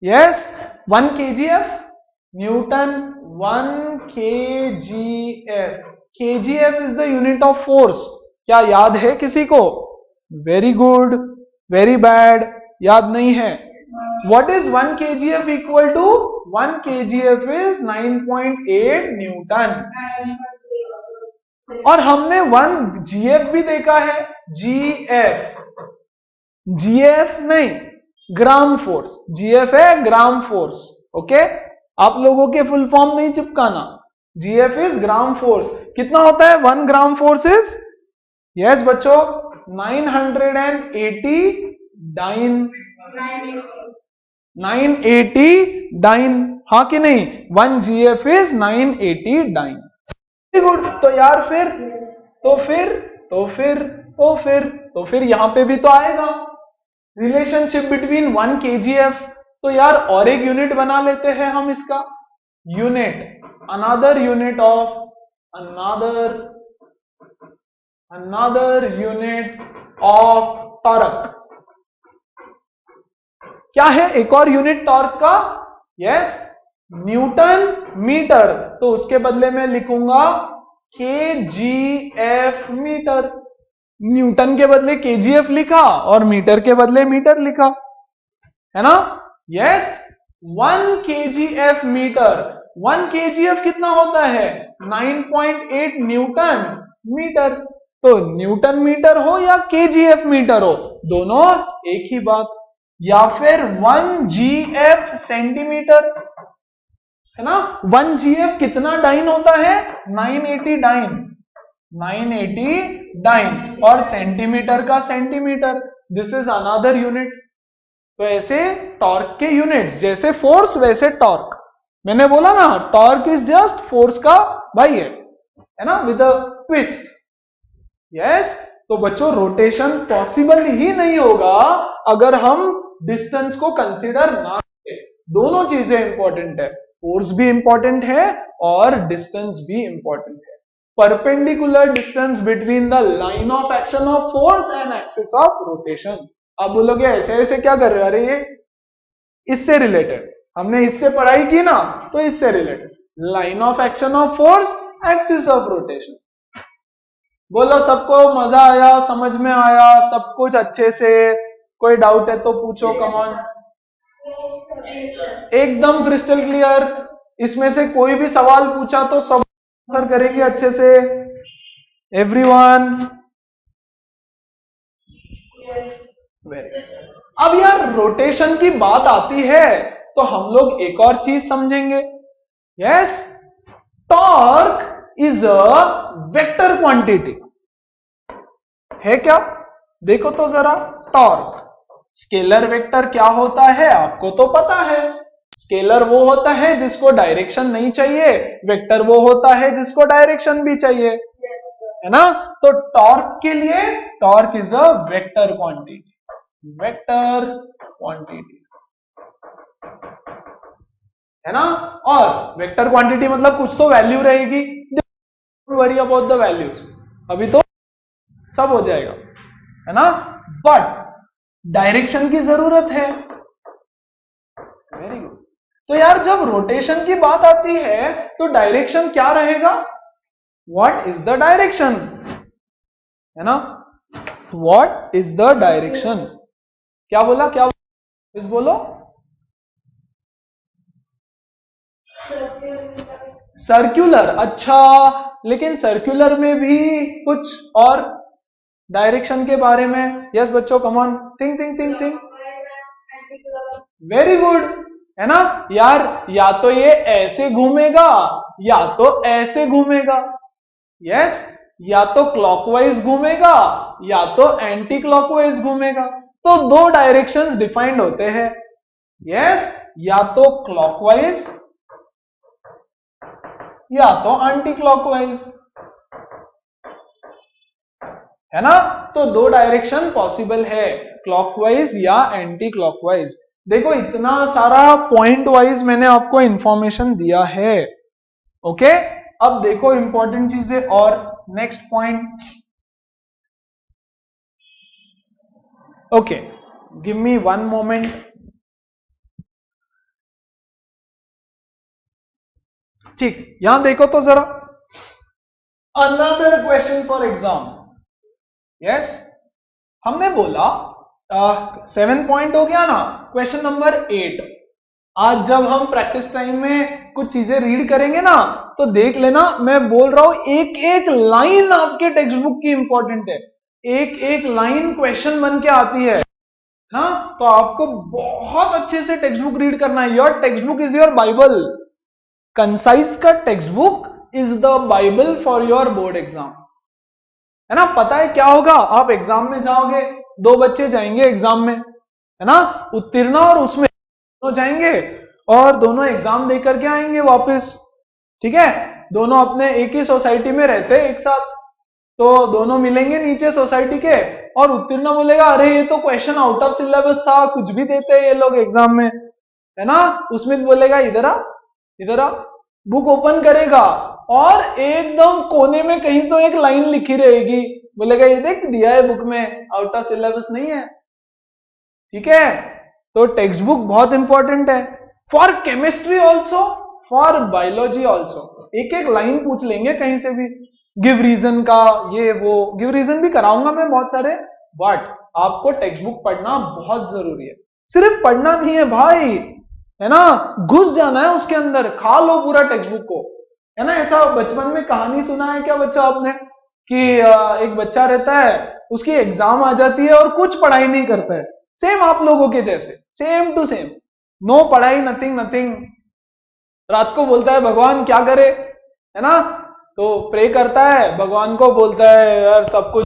Yes, 1 kgf, Newton 1 kgf, kgf is the unit of force. क्या याद है किसी को? वेरी गुड, वेरी बैड, याद नहीं है। What is 1 kgf equal to? 1 kgf is 9.8 Newton. और हमने 1 gf भी देखा है, gf, gf नहीं, ग्राम फोर्स, gf है ग्राम फोर्स। ओके, आप लोगों के फुल फॉर्म नहीं चिपकाना, gf इज ग्राम फोर्स। कितना होता है 1 ग्राम फोर्स इज? यस बच्चों, 980 डाइन, 980 डाइन, हाँ कि नहीं? 1 gf is 980 dyne. Very good. तो यार फिर यहां पे भी तो आएगा रिलेशनशिप बिटवीन 1 kgf। तो यार और एक यूनिट बना लेते हैं हम इसका, unit, another unit of, another unit of torque. क्या है एक और यूनिट टॉर्क का? Yes, newton metre. तो उसके बदले में लिखूंगा kgf मीटर। न्यूटन के बदले kgf लिखा और मीटर के बदले मीटर लिखा, है ना? Yes, 1 kgf metre. 1 kgf कितना होता है? 9.8 न्यूटन मीटर। तो न्यूटन मीटर हो या kgf मीटर हो, दोनों एक ही बात। या फिर 1 gf सेंटीमीटर, है ना? 1 gf कितना डाइन होता है? 980 डाइन, 980 डाइन। और सेंटीमीटर का centimetre, this is another unit. तो ऐसे टॉर्क के यूनिट्स, जैसे फोर्स वैसे टॉर्क। मैंने बोला ना, टॉर्क इज जस्ट फोर्स का भाई है ना, विद अ ट्विस्ट। यस, तो बच्चों रोटेशन पॉसिबल ही नहीं होगा अगर हम डिस्टेंस को कंसीडर ना करें। दोनों चीजें इंपॉर्टेंट है, फोर्स भी इंपॉर्टेंट है और डिस्टेंस भी इंपॉर्टेंट है। Perpendicular distance between the line of action of force and axis of rotation. आप बोलोगे ऐसे ऐसे क्या कर रहे हो? अरे ये इससे रिलेटेड, हमने इससे पढ़ाई की ना, तो इससे related, line of action of force, axis of rotation. बोलो सबको मजा आया, समझ में आया सब कुछ अच्छे से? कोई डाउट है तो पूछो, कम ऑन। एकदम क्रिस्टल क्लियर। इसमें से कोई भी सवाल पूछा तो सब आंसर करेंगे अच्छे से, एवरीवन? अब यार रोटेशन की बात आती है तो हम लोग एक और चीज समझेंगे। Yes, torque is a vector quantity, है क्या? देखो तो जरा, टॉर्क, स्केलर वेक्टर क्या होता है आपको तो पता है। स्केलर वो होता है जिसको डायरेक्शन नहीं चाहिए, वेक्टर वो होता है जिसको डायरेक्शन भी चाहिए, है ना? तो टॉर्क के लिए, torque is a vector quantity, vector quantity, है ना? और वेक्टर क्वांटिटी मतलब कुछ तो वैल्यू रहेगी। वरी अबाउट द वैल्यूज, अभी तो सब हो जाएगा, है ना? बट डायरेक्शन की जरूरत है। Very good. तो यार जब रोटेशन की बात आती है तो डायरेक्शन क्या रहेगा? व्हाट इज द डायरेक्शन, है ना? What is the direction? क्या बोला, क्या इस बोलो? सर्क्यूलर। अच्छा, लेकिन सर्क्यूलर में भी कुछ और डायरेक्शन के बारे में। यस बच्चों, come on, think think think think. Very good, है ना यार? या तो ये ऐसे घूमेगा या तो ऐसे घूमेगा। यस, या तो क्लॉकवाइज घूमेगा या तो एंटी क्लॉकवाइज घूमेगा। तो दो डायरेक्शंस डिफाइंड होते हैं। यस, या तो क्लॉकवाइज या तो एंटी क्लॉकवाइज, है ना? तो दो डायरेक्शन पॉसिबल है, क्लॉकवाइज या एंटी क्लॉकवाइज। देखो इतना सारा पॉइंट वाइज मैंने आपको इंफॉर्मेशन दिया है, ओके? अब देखो इंपॉर्टेंट चीजें और next point. Okay, give me 1 moment. ठीक, यहां देखो तो जरा, another question for exam. Yes, हमने बोला 7 पॉइंट हो गया ना। क्वेश्चन नंबर 8, आज जब हम प्रैक्टिस टाइम में कुछ चीजें रीड करेंगे ना, तो देख लेना, मैं बोल रहा हूं एक एक लाइन आपके टेक्स्ट बुक की इंपॉर्टेंट है, एक एक लाइन क्वेश्चन बन के आती है ना। तो आपको बहुत अच्छे से टेक्स्ट बुक रीड करना है। Your text book is your Bible. Concise का text book is the Bible for your board exam, है ना। पता है क्या होगा, आप एग्जाम में जाओगे, 2 बच्चे जाएंगे एग्जाम में, है ना, उत्तीर्ण और उसमें दोनों जाएंगे और दोनों एग्जाम देकर के आएंगे वापस। ठीक है, दोनों अपने एक ही सोसाइटी में रहते हैं एक साथ, तो दोनों मिलेंगे नीचे सोसाइटी के, और उत्तीर्ण बोलेगा अरे ये तो क्वेश्चन आउट ऑफ सिलेबस था, कुछ भी देते हैं ये लोग एग्जाम में, है ना। उसमें बोलेगा इधर आ, इधर आ, बुक ओपन करेगा और एकदम कोने में कहीं तो एक लाइन लिखी रहेगी, बोलेगा ये देख दिया है बुक में, आउट ऑफ सिलेबस नहीं है। ठीक है, तो टेक्स्ट बुक बहुत इंपॉर्टेंट है for chemistry also, for biology also. एक एक लाइन पूछ लेंगे कहीं से भी, गिव रीजन का, ये वो गिव रीजन भी कराऊंगा मैं बहुत सारे, बट आपको टेक्स्ट बुक पढ़ना बहुत जरूरी है। सिर्फ पढ़ना नहीं है भाई, है ना, घुस जाना है उसके अंदर, खा लो पूरा टेक्स्ट बुक को, है ना। ऐसा बचपन में कहानी सुना है क्या बच्चा आपने, कि एक बच्चा रहता है, उसकी एग्जाम आ जाती है और कुछ पढ़ाई नहीं करता है, सेम आप लोगों के जैसे, सेम टू सेम, नो पढ़ाई, नथिंग नथिंग। रात को बोलता है भगवान क्या करे, है ना, तो प्रे करता है, भगवान को बोलता है यार सब कुछ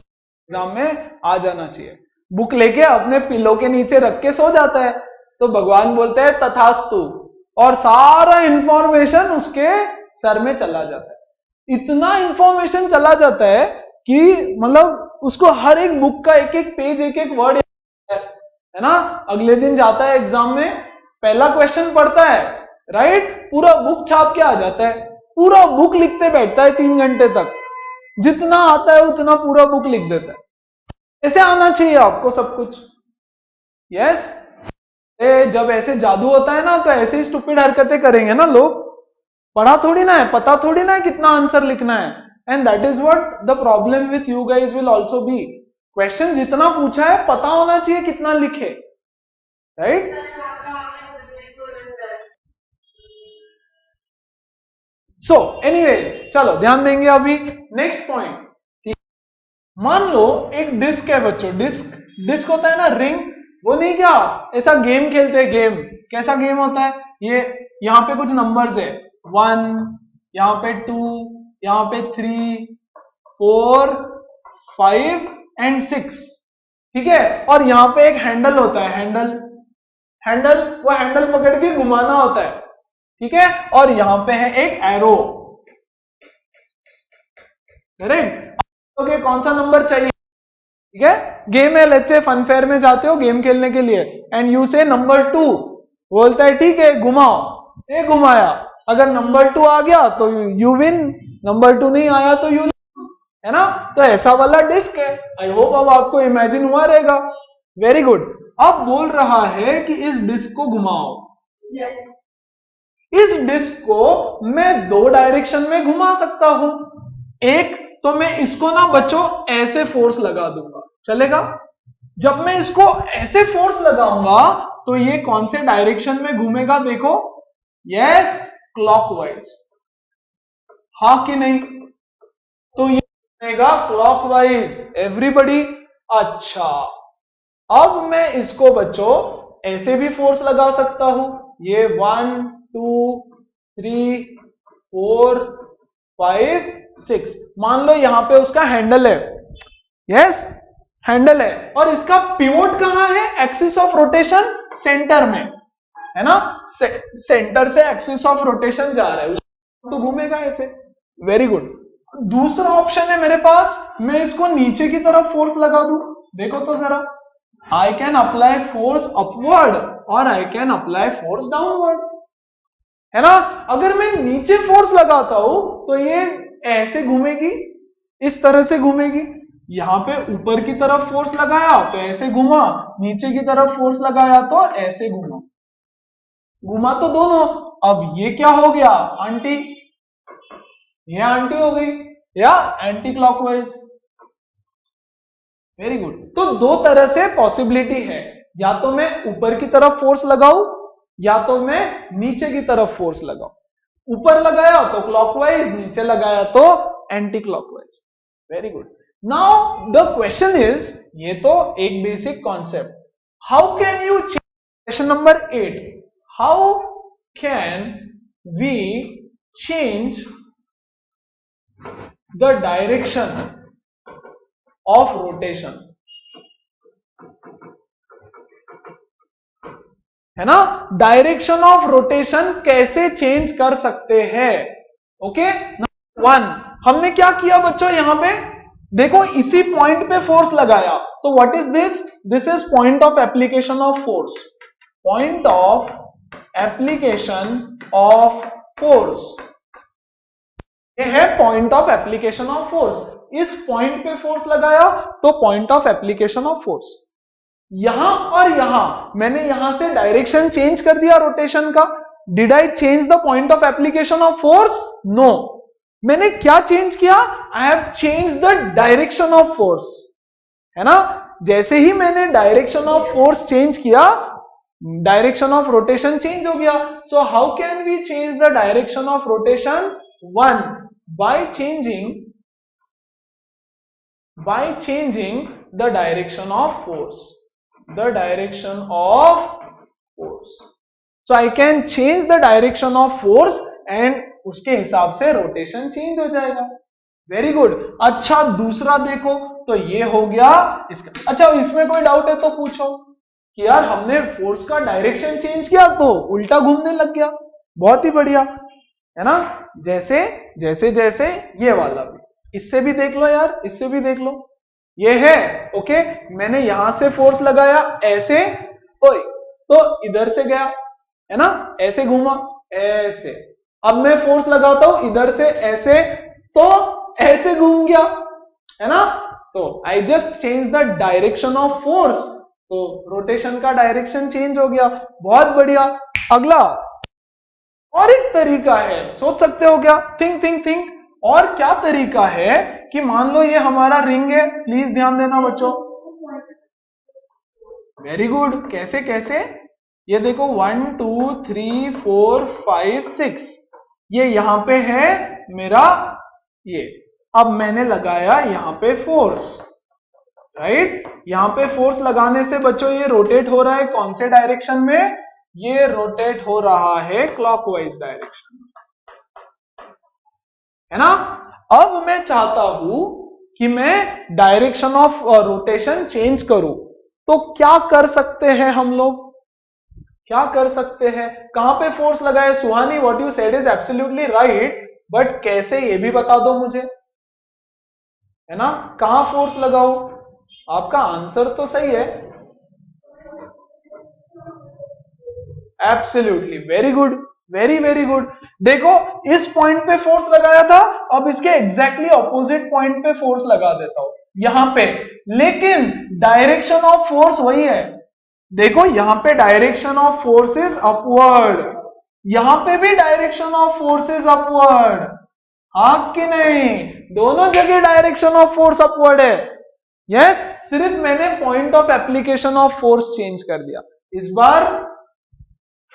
एग्जाम में आ जाना चाहिए, बुक लेके अपने पिलो के नीचे रख के सो जाता है, तो भगवान बोलते हैं तथास्तु, और सारा इंफॉर्मेशन उसके सर में चला जाता है। इतना इंफॉर्मेशन चला जाता है कि मतलब उसको हर एक बुक का एक एक पेज, एक एक वर्ड है ना। अगले दिन जाता है एग्जाम में, पहला क्वेश्चन पढ़ता है, राइट, पूरा बुक छाप के आ जाता है, पूरा बुक लिखते बैठता है 3 घंटे तक, जितना आता है उतना पूरा बुक लिख देता है। ऐसे आना चाहिए आपको सब कुछ। यस, जब ऐसे जादू होता है ना, तो ऐसे ही स्टूपिड हरकतें करेंगे ना लोग, पढ़ा थोड़ी ना है, पता थोड़ी ना है कितना आंसर लिखना है। And that is what the problem with you guys will also be. Question जितना पूछा है पता होना चाहिए कितना लिखे, राइट। सो एनीवेज, चलो ध्यान देंगे अभी नेक्स्ट पॉइंट। मान लो एक डिस्क है बच्चों, डिस्क, डिस्क होता है ना, रिंग, वो नहीं क्या, ऐसा गेम खेलते हैं, गेम कैसा गेम होता है, ये यहाँ पे कुछ नंबर्स है, 1, यहाँ पे 2, यहाँ पे 3, 4, 5 एंड 6, ठीक है। और यहाँ पे एक हैंडल होता है, हैंडल, हैंडल, वो हैंडल पकड़ के घुमाना होता है, ठीक है। और यहाँ पे है एक एरो, करेक्ट। ओके, कौन सा नंबर चाहिए, ठीक है। गेम है, लेट्स से फन फेयर में जाते हो गेम खेलने के लिए, एंड यू से नंबर 2, बोलता है ठीक है घुमाओ, ये घुमाया, अगर नंबर 2 आ गया तो यू विन, नंबर 2 नहीं आया तो यू, है ना। तो ऐसा वाला डिस्क है। आई होप अब आपको इमेजिन हुआ रहेगा, वेरी गुड। अब बोल रहा है कि इस डिस्क को घुमाओ, इस डिस्क को मैं 2 डायरेक्शन में घुमा सकता हूं। एक तो मैं इसको ना बच्चों ऐसे फोर्स लगा दूंगा, चलेगा। जब मैं इसको ऐसे फोर्स लगाऊंगा तो ये कौन से डायरेक्शन में घूमेगा, देखो, यस, क्लॉकवाइज, हाँ कि नहीं, तो ये घूमेगा क्लॉकवाइज, एवरीबॉडी। अच्छा, अब मैं इसको बच्चों ऐसे भी फोर्स लगा सकता हूं, ये 1, 2, 3, 4, 5, 6, मान लो यहां पे उसका हैंडल है, यस, हैंडल है, और इसका पिवोट कहां है, एक्सिस ऑफ रोटेशन सेंटर में, है ना, सेंटर से एक्सिस ऑफ रोटेशन जा रहा है, तो घूमेगा ऐसे, वेरी गुड। दूसरा ऑप्शन है मेरे पास, मैं इसको नीचे की तरफ फोर्स लगा दूं, देखो तो जरा, I can apply force upward or I can apply force downward, है ना। अगर मैं नीचे फोर्स लगाता हूं तो ये ऐसे घूमेगी, इस तरह से घूमेगी। यहां पे ऊपर की तरफ फोर्स लगाया तो ऐसे घुमा, नीचे की तरफ फोर्स लगाया तो ऐसे घुमा, घुमा तो दोनों। अब ये क्या हो गया आंटी, ये आंटी हो गई या एंटी क्लॉकवाइज। Very good. तो दो तरह से पॉसिबिलिटी है, या तो मैं ऊपर की तरफ फोर्स लगाऊं या तो मैं नीचे की तरफ फोर्स लगाऊं। ऊपर लगाया तो क्लॉकवाइज, नीचे लगाया तो anticlockwise. Very good. Now the question is, ये तो एक basic concept, how can you change, question number 8, how can we change the direction of rotation, है ना। डायरेक्शन ऑफ रोटेशन कैसे चेंज कर सकते हैं। ओके, नंबर 1 हमने क्या किया बच्चों, यहां पे देखो इसी पॉइंट पे फोर्स लगाया, तो what is this, this is point of application of force, point of application of force, ये है point of application of force. इस पॉइंट पे फोर्स लगाया तो point of application of force. यहां और यहां मैंने यहां से डायरेक्शन चेंज कर दिया रोटेशन का। Did I change the point of application of force? No. मैंने क्या चेंज किया, I have change the direction of force, है ना। जैसे ही मैंने डायरेक्शन ऑफ फोर्स चेंज किया, डायरेक्शन ऑफ रोटेशन चेंज हो गया। So how can we change the direction of rotation? 1 by changing the direction of force, the direction of force. So I can change the direction of force and उसके हिसाब से रोटेशन चेंज हो जाएगा। Very good. अच्छा दूसरा देखो, तो ये हो गया इसका। अच्छा इसमें कोई डाउट है तो पूछो कि यार हमने फोर्स का डायरेक्शन चेंज किया तो उल्टा घूमने लग गया। बहुत ही बढ़िया, है ना। जैसे जैसे जैसे ये वाला भी, इससे भी देख लो यार, इससे भी देख लो, ये है ओके। मैंने यहां से फोर्स लगाया ऐसे, तो इधर से गया, है ना, ऐसे घूमा ऐसे। अब मैं फोर्स लगाता हूं इधर से ऐसे, तो ऐसे घूम गया, है ना। तो I just change the direction of force, तो रोटेशन का डायरेक्शन चेंज हो गया। बहुत बढ़िया। अगला और एक तरीका है, सोच सकते हो क्या, थिंक थिंक थिंक। और क्या तरीका है कि मान लो ये हमारा रिंग है, प्लीज ध्यान देना बच्चों। Very good. कैसे कैसे, ये देखो 1 2 3 4 5 6, ये यहां पे है मेरा ये। अब मैंने लगाया यहां पे फोर्स, राइट। यहां पे फोर्स लगाने से बच्चों ये रोटेट हो रहा है कौन से डायरेक्शन में, ये रोटेट हो रहा है क्लॉकवाइज डायरेक्शन में, है ना। अब मैं चाहता हूं कि मैं डायरेक्शन ऑफ रोटेशन चेंज करूं, तो क्या कर सकते हैं हम लोग, क्या कर सकते हैं। कहां पे फोर्स लगाए Suhani, what you said is absolutely right, but कैसे ये भी बता दो मुझे, है ना। कहां फोर्स लगाओ, आपका आंसर तो सही है, absolutely. Very good, very very good. देखो इस पॉइंट पे फोर्स लगाया था, अब इसके एग्जैक्टली ऑपोजिट पॉइंट पे फोर्स लगा देता हूं यहां पे, लेकिन डायरेक्शन ऑफ फोर्स वही है। देखो यहां पे direction of force is upward, यहां पे भी direction of force is upward, हाँ कि नहीं, दोनों जगह डायरेक्शन ऑफ फोर्स अपवर्ड है। यस, सिर्फ मैंने point of application of force change कर दिया। इस बार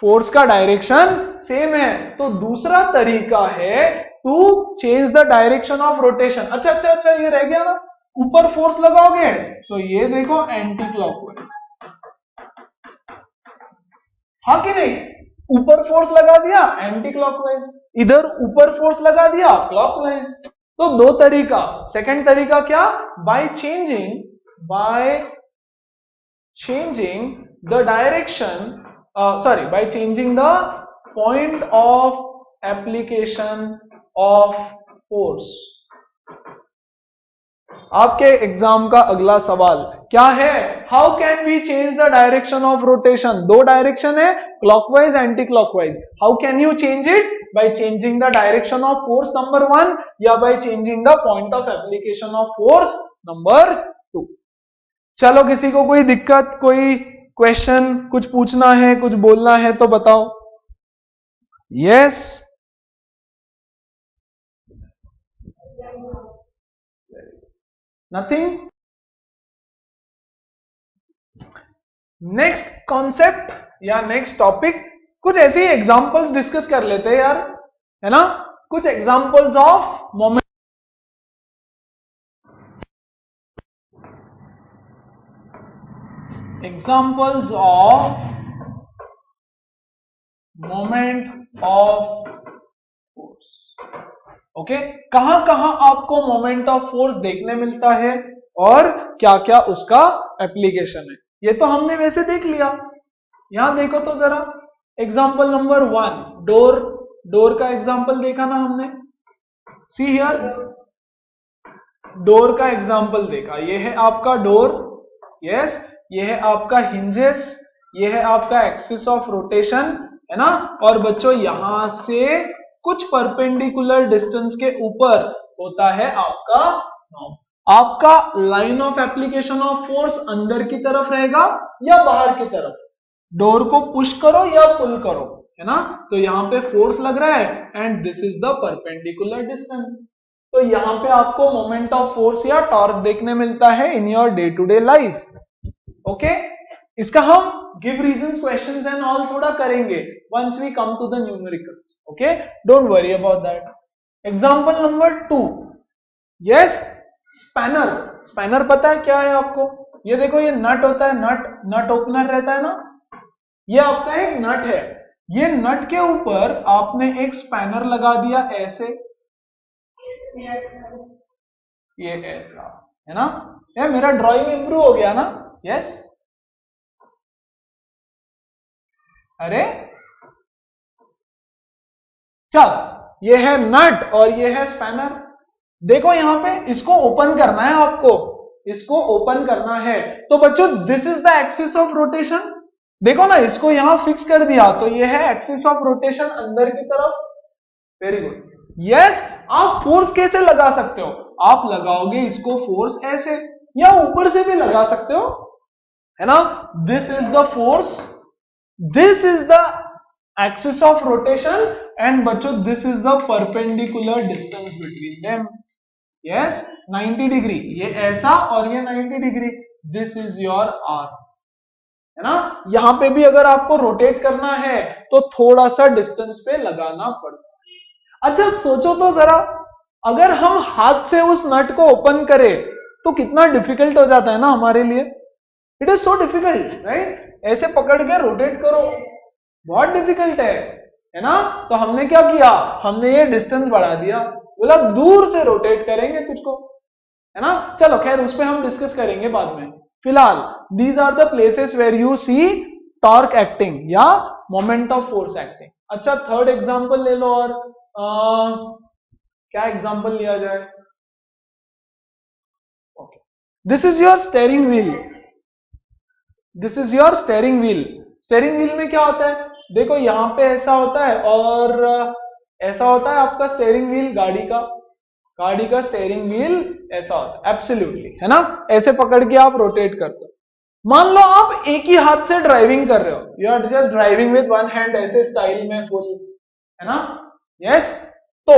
फोर्स का डायरेक्शन सेम है। तो दूसरा तरीका है to change the direction of rotation. अच्छा अच्छा अच्छा, ये रह गया ना, ऊपर फोर्स लगाओगे तो ये देखो एंटी क्लॉकवाइज, हाँ कि नहीं, ऊपर फोर्स लगा दिया एंटी क्लॉकवाइज, इधर ऊपर फोर्स लगा दिया क्लॉकवाइज। तो दो तरीका। सेकंड तरीका क्या, by changing the direction, by changing the point of application of force, आपके एग्जाम का अगला सवाल क्या है? How can we change the direction of rotation? दो डायरेक्शन है, clockwise anticlockwise. How can you change it? By changing the direction of force number 1 या by changing the point of application of force number 2. चलो, किसी को कोई दिक्कत, कोई क्वेश्चन, कुछ पूछना है, कुछ बोलना है तो बताओ. यस. नथिंग. नेक्स्ट कॉन्सेप्ट या नेक्स्ट टॉपिक, कुछ ऐसे ही एग्जांपल्स डिस्कस कर लेते हैं यार, है ना. कुछ examples of moment, examples of moment of force. Okay, कहां कहां आपको मोमेंट ऑफ फोर्स देखने मिलता है और क्या क्या उसका एप्लीकेशन है, ये तो हमने वैसे देख लिया. यहां देखो तो जरा, एग्जांपल नंबर 1, डोर का एग्जांपल देखा ना हमने. सी हियर, डोर का एग्जांपल देखा. ये है आपका डोर. यस, ये है आपका हिंजेस, ये है आपका एक्सिस ऑफ रोटेशन, है ना. और बच्चों यहां से कुछ परपेंडिकुलर डिस्टेंस के ऊपर होता है आपका नॉब. आपका line of application of force अंदर की तरफ रहेगा या बाहर की तरफ? डोर को पुश करो या पुल करो, है ना. तो यहां पे फोर्स लग रहा है and this is the perpendicular distance. तो यहां पे आपको मोमेंट ऑफ फोर्स या टॉर्क देखने मिलता है in your day to day life. Okay, इसका हम give reasons questions and all थोड़ा करेंगे once we come to the numericals. Okay, don't worry about that. Example number 2. Yes, spanner. Spanner पता है क्या है आपको? ये देखो, ये नट होता है, नट ओपनर रहता है ना. ये आपका एक नट है. ये नट के ऊपर आपने एक स्पैनर लगा दिया ऐसे. ये ऐसा है ना. ये मेरा ड्राइंग इंप्रूव हो गया ना. यस. अरे चल, ये है नट और ये है स्पैनर. देखो यहां पे इसको ओपन करना है आपको, इसको ओपन करना है. तो बच्चों this is the axis of rotation. देखो ना, इसको यहां फिक्स कर दिया तो ये है एक्सिस ऑफ रोटेशन अंदर की तरफ. Very good. यस, आप फोर्स कैसे लगा सकते हो? आप लगाओगे इसको फोर्स ऐसे, या ऊपर से भी लगा सकते हो, है ना. This is the force, this is the axis of rotation and बच्चों this is the perpendicular distance between them. Yes, 90 degree. ये ऐसा और ये 90 degree. This is your R, है ना. यहां पे भी अगर आपको रोटेट करना है तो थोड़ा सा डिस्टेंस पे लगाना पड़ता है. अच्छा सोचो तो जरा, अगर हम हाथ से उस नट को ओपन करें तो कितना डिफिकल्ट हो जाता है ना हमारे लिए. It is so difficult, right. ऐसे पकड़ के रोटेट करो, बहुत डिफिकल्ट है ना. तो हमने क्या किया, हमने ये डिस्टेंस बढ़ा दिया, बोला दूर से रोटेट करेंगे तुझको, है ना. चलो खैर, उस पर हम डिस्कस करेंगे बाद में. फिलहाल these are the places where you see torque acting या मोमेंट ऑफ फोर्स एक्टिंग. अच्छा, थर्ड एग्जांपल ले लो. और क्या एग्जांपल लिया जाए? Okay, this is your steering wheel. This is your steering wheel. Steering wheel में क्या होता है? देखो यहां पे ऐसा होता है और ऐसा होता है आपका स्टेयरिंग व्हील. गाड़ी का स्टेयरिंग व्हील ऐसा होता है, एब्सोल्युटली, है ना. ऐसे पकड़ के आप रोटेट करते हो. मान लो आप एक ही हाथ से ड्राइविंग कर रहे हो, you are just driving with one hand, ऐसे स्टाइल में फुल, है ना. यस, तो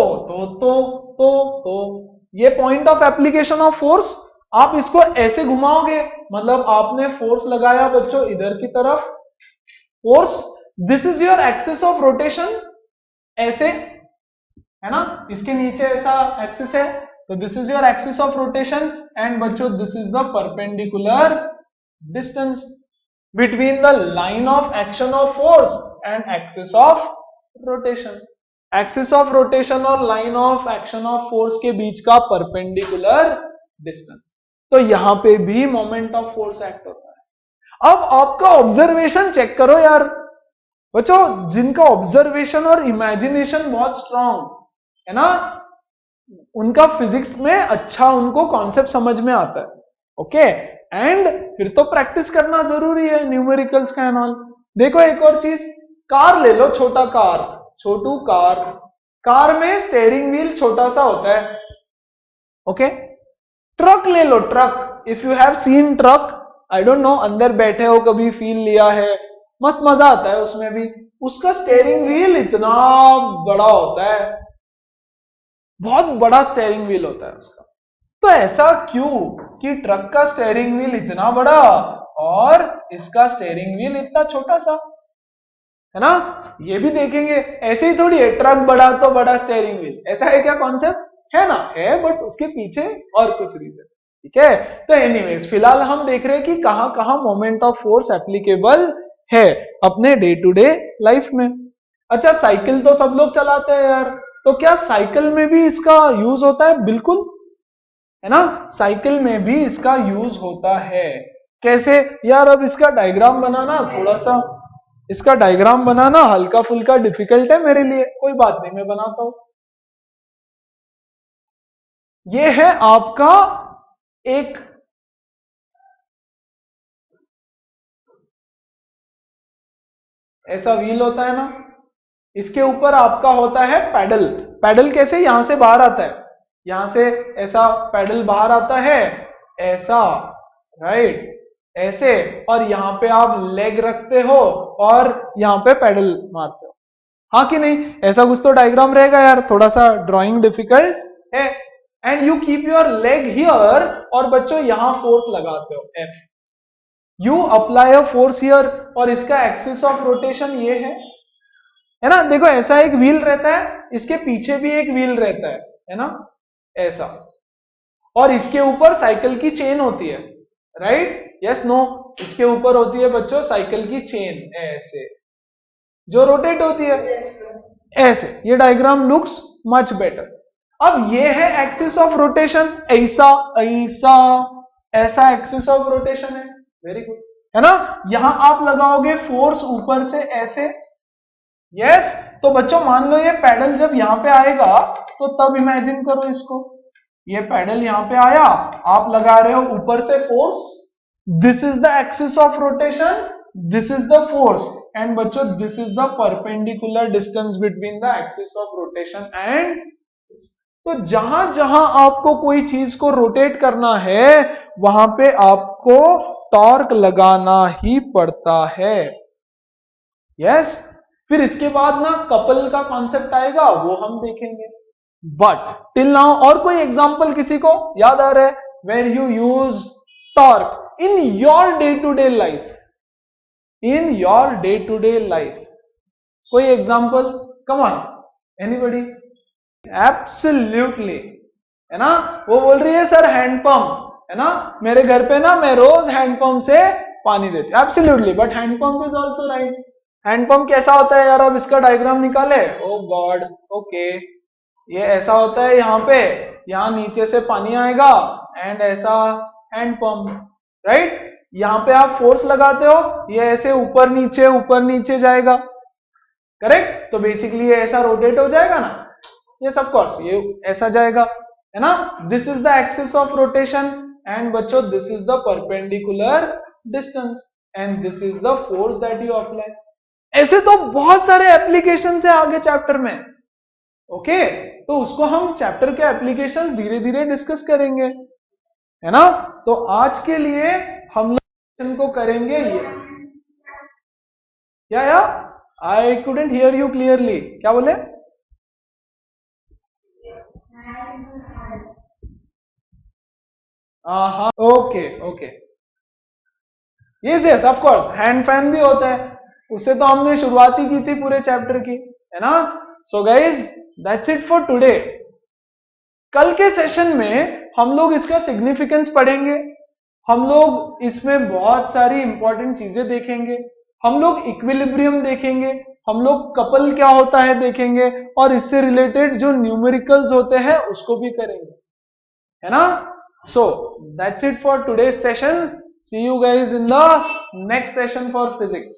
ये point of application of force, आप इसको ऐसे घुमाओगे, मतलब आपने फोर्स लगाया बच्चों इधर की तरफ, force. This is your axis of rotation, ऐसे, है ना. इसके नीचे ऐसा एक्सिस है, तो this is your axis of rotation and बच्चों this is the perpendicular distance between the line of action of force and axis of rotation. Axis of rotation और line of action of force के बीच का परपेंडिकुलर डिस्टेंस. तो यहां पे भी मोमेंट ऑफ फोर्स एक्ट होता है. अब आपका ऑब्जर्वेशन चेक करो यार बच्चों, जिनका ऑब्जर्वेशन और इमेजिनेशन बहुत स्ट्रांग है ना, उनका फिजिक्स में अच्छा उनको कॉन्सेप्ट समझ में आता है। ओके, एंड फिर तो प्रैक्टिस करना जरूरी है न्यूमेरिकल्स का एंड ऑल। देखो एक और चीज, कार ले लो, छोटा कार, छोटू कार, कार में स्टेयरिंग व्हील छोटा सा होता है। ओके, ट्रक ले लो, truck, if you have seen truck, I don't know अंदर बैठे हो कभी, फील लिया है, मस्त मजा आता है उसमें भी। उसका स्टेयरिंग व्हील इतना बड़ा होता है, बहुत बड़ा स्टेयरिंग व्हील होता है उसका। तो ऐसा क्यों कि ट्रक का स्टेयरिंग व्हील इतना बड़ा और इसका स्टेयरिंग व्हील इतना छोटा सा, है ना? ये भी देखेंगे। ऐसे ही थोड़ी है ट्रक बड़ा तो बड़ा स्टेयरिंग व्हील, ऐसा है क्या कॉन्सेप्ट? है ना, है, बट उसके पीछे और कुछ रीजन। ठीक है, तो एनीवेज फिलहाल हम देख रहे हैं कि कहां कहां मोमेंट ऑफ फोर्स एप्लीकेबल है अपने डे टू डे लाइफ में। अच्छा, साइकिल तो सब लोग चलाते हैं यार, तो क्या साइकिल में भी इसका यूज होता है? बिल्कुल, है ना, साइकिल में भी इसका यूज होता है। कैसे यार? अब इसका डायग्राम बनाना थोड़ा सा, इसका डायग्राम बनाना हल्का फुल्का डिफिकल्ट है मेरे लिए, कोई बात नहीं, मैं बनाता हूं। ये है आपका एक ऐसा व्हील होता है ना, इसके ऊपर आपका होता है पैडल। पैडल कैसे? यहां से बाहर आता है, यहां से ऐसा पैडल बाहर आता है, ऐसा, राइट, ऐसे, और यहां पे आप लेग रखते हो और यहां पे पैडल मारते हो, हाँ कि नहीं? ऐसा कुछ तो डायग्राम रहेगा यार, थोड़ा सा ड्राइंग डिफिकल्ट है। And you keep your leg here, और बच्चों यहां फोर्स लगाते हो F, you apply a force here, और इसका एक्सिस ऑफ रोटेशन ये है ना? देखो ऐसा एक व्हील रहता है, इसके पीछे भी एक व्हील रहता है ना, ऐसा, और इसके ऊपर साइकिल की चेन होती है, राइट? Yes no? इसके ऊपर होती है बच्चों साइकिल की चेन, ऐसे, जो रोटेट होती है, ऐसे। ये डायग्राम लुक्स मच बेटर। अब ये है एक्सिस ऑफ रोटेशन, ऐसा ऐसा, ऐसा एक्सिस ऑफ रोटेशन है, वेरी गुड, है ना? यहां आप लगाओगे फोर्स ऊपर से ऐसे, यस। तो बच्चों मान लो ये पैडल जब यहां पे आएगा, तो तब इमेजिन करो इसको, ये पैडल यहां पे आया, आप लगा रहे हो ऊपर से force, this is the axis of rotation, this is the force, and बच्चों this is the perpendicular distance between the axis of rotation and, तो जहां जहां आपको कोई चीज को रोटेट करना है वहां पे आपको टॉर्क लगाना ही पड़ता है, यस। फिर इसके बाद ना कपल का कॉन्सेप्ट आएगा, वो हम देखेंगे। बट टिल नाउ और कोई एग्जांपल किसी को याद आ रहा है where you use torque in your day to day life? In your day to day life कोई example? Come on, anybody? Absolutely, है ना? वो बोल रही है सर हैंडपंप, है ना, मेरे घर पे ना मैं रोज हैंडपंप से पानी देती हूँ। Absolutely, but handpump is also right. Handpump कैसा होता है यार? अब इसका डायग्राम निकाले, ओ गॉड, ओके, ये ऐसा होता है, यहाँ पे, यहाँ नीचे से पानी आएगा एंड ऐसा हैंडपंप, राइट? यहाँ पे आप फोर्स लगाते हो, ये ऐसे ऊपर नीचे जाएगा, करेक्ट? तो बेसिकली ये ऐसा रोटेट हो जाएगा ना, ये सब कोर्स ये ऐसा जाएगा, है ना? This is the axis of rotation, and बच्चों this is the perpendicular distance, and this is the force that you apply. ऐसे तो बहुत सारे एप्लीकेशन है आगे चैप्टर में, ओके, तो उसको हम चैप्टर के एप्लीकेशन धीरे धीरे डिस्कस करेंगे, है ना? तो आज के लिए हम लोग को करेंगे ये, या I couldn't hear you clearly, क्या बोले? हाँ, okay okay, yes of course, hand fan भी होता है, उससे तो हमने शुरुआत ही की थी पूरे चैप्टर की, है ना? So guys that's it for today. कल के सेशन में हम लोग इसका सिग्निफिकेंस पढ़ेंगे, हम लोग इसमें बहुत सारी इंपॉर्टेंट चीजें देखेंगे, हम लोग इक्विलिब्रियम देखेंगे, हम लोग कपल क्या होता है देखेंगे, और इससे रिलेटेड जो न्यूमेरिकल्स होते हैं उसको भी करेंगे, है ना? So that's it for today's session. See you guys in the next session for physics.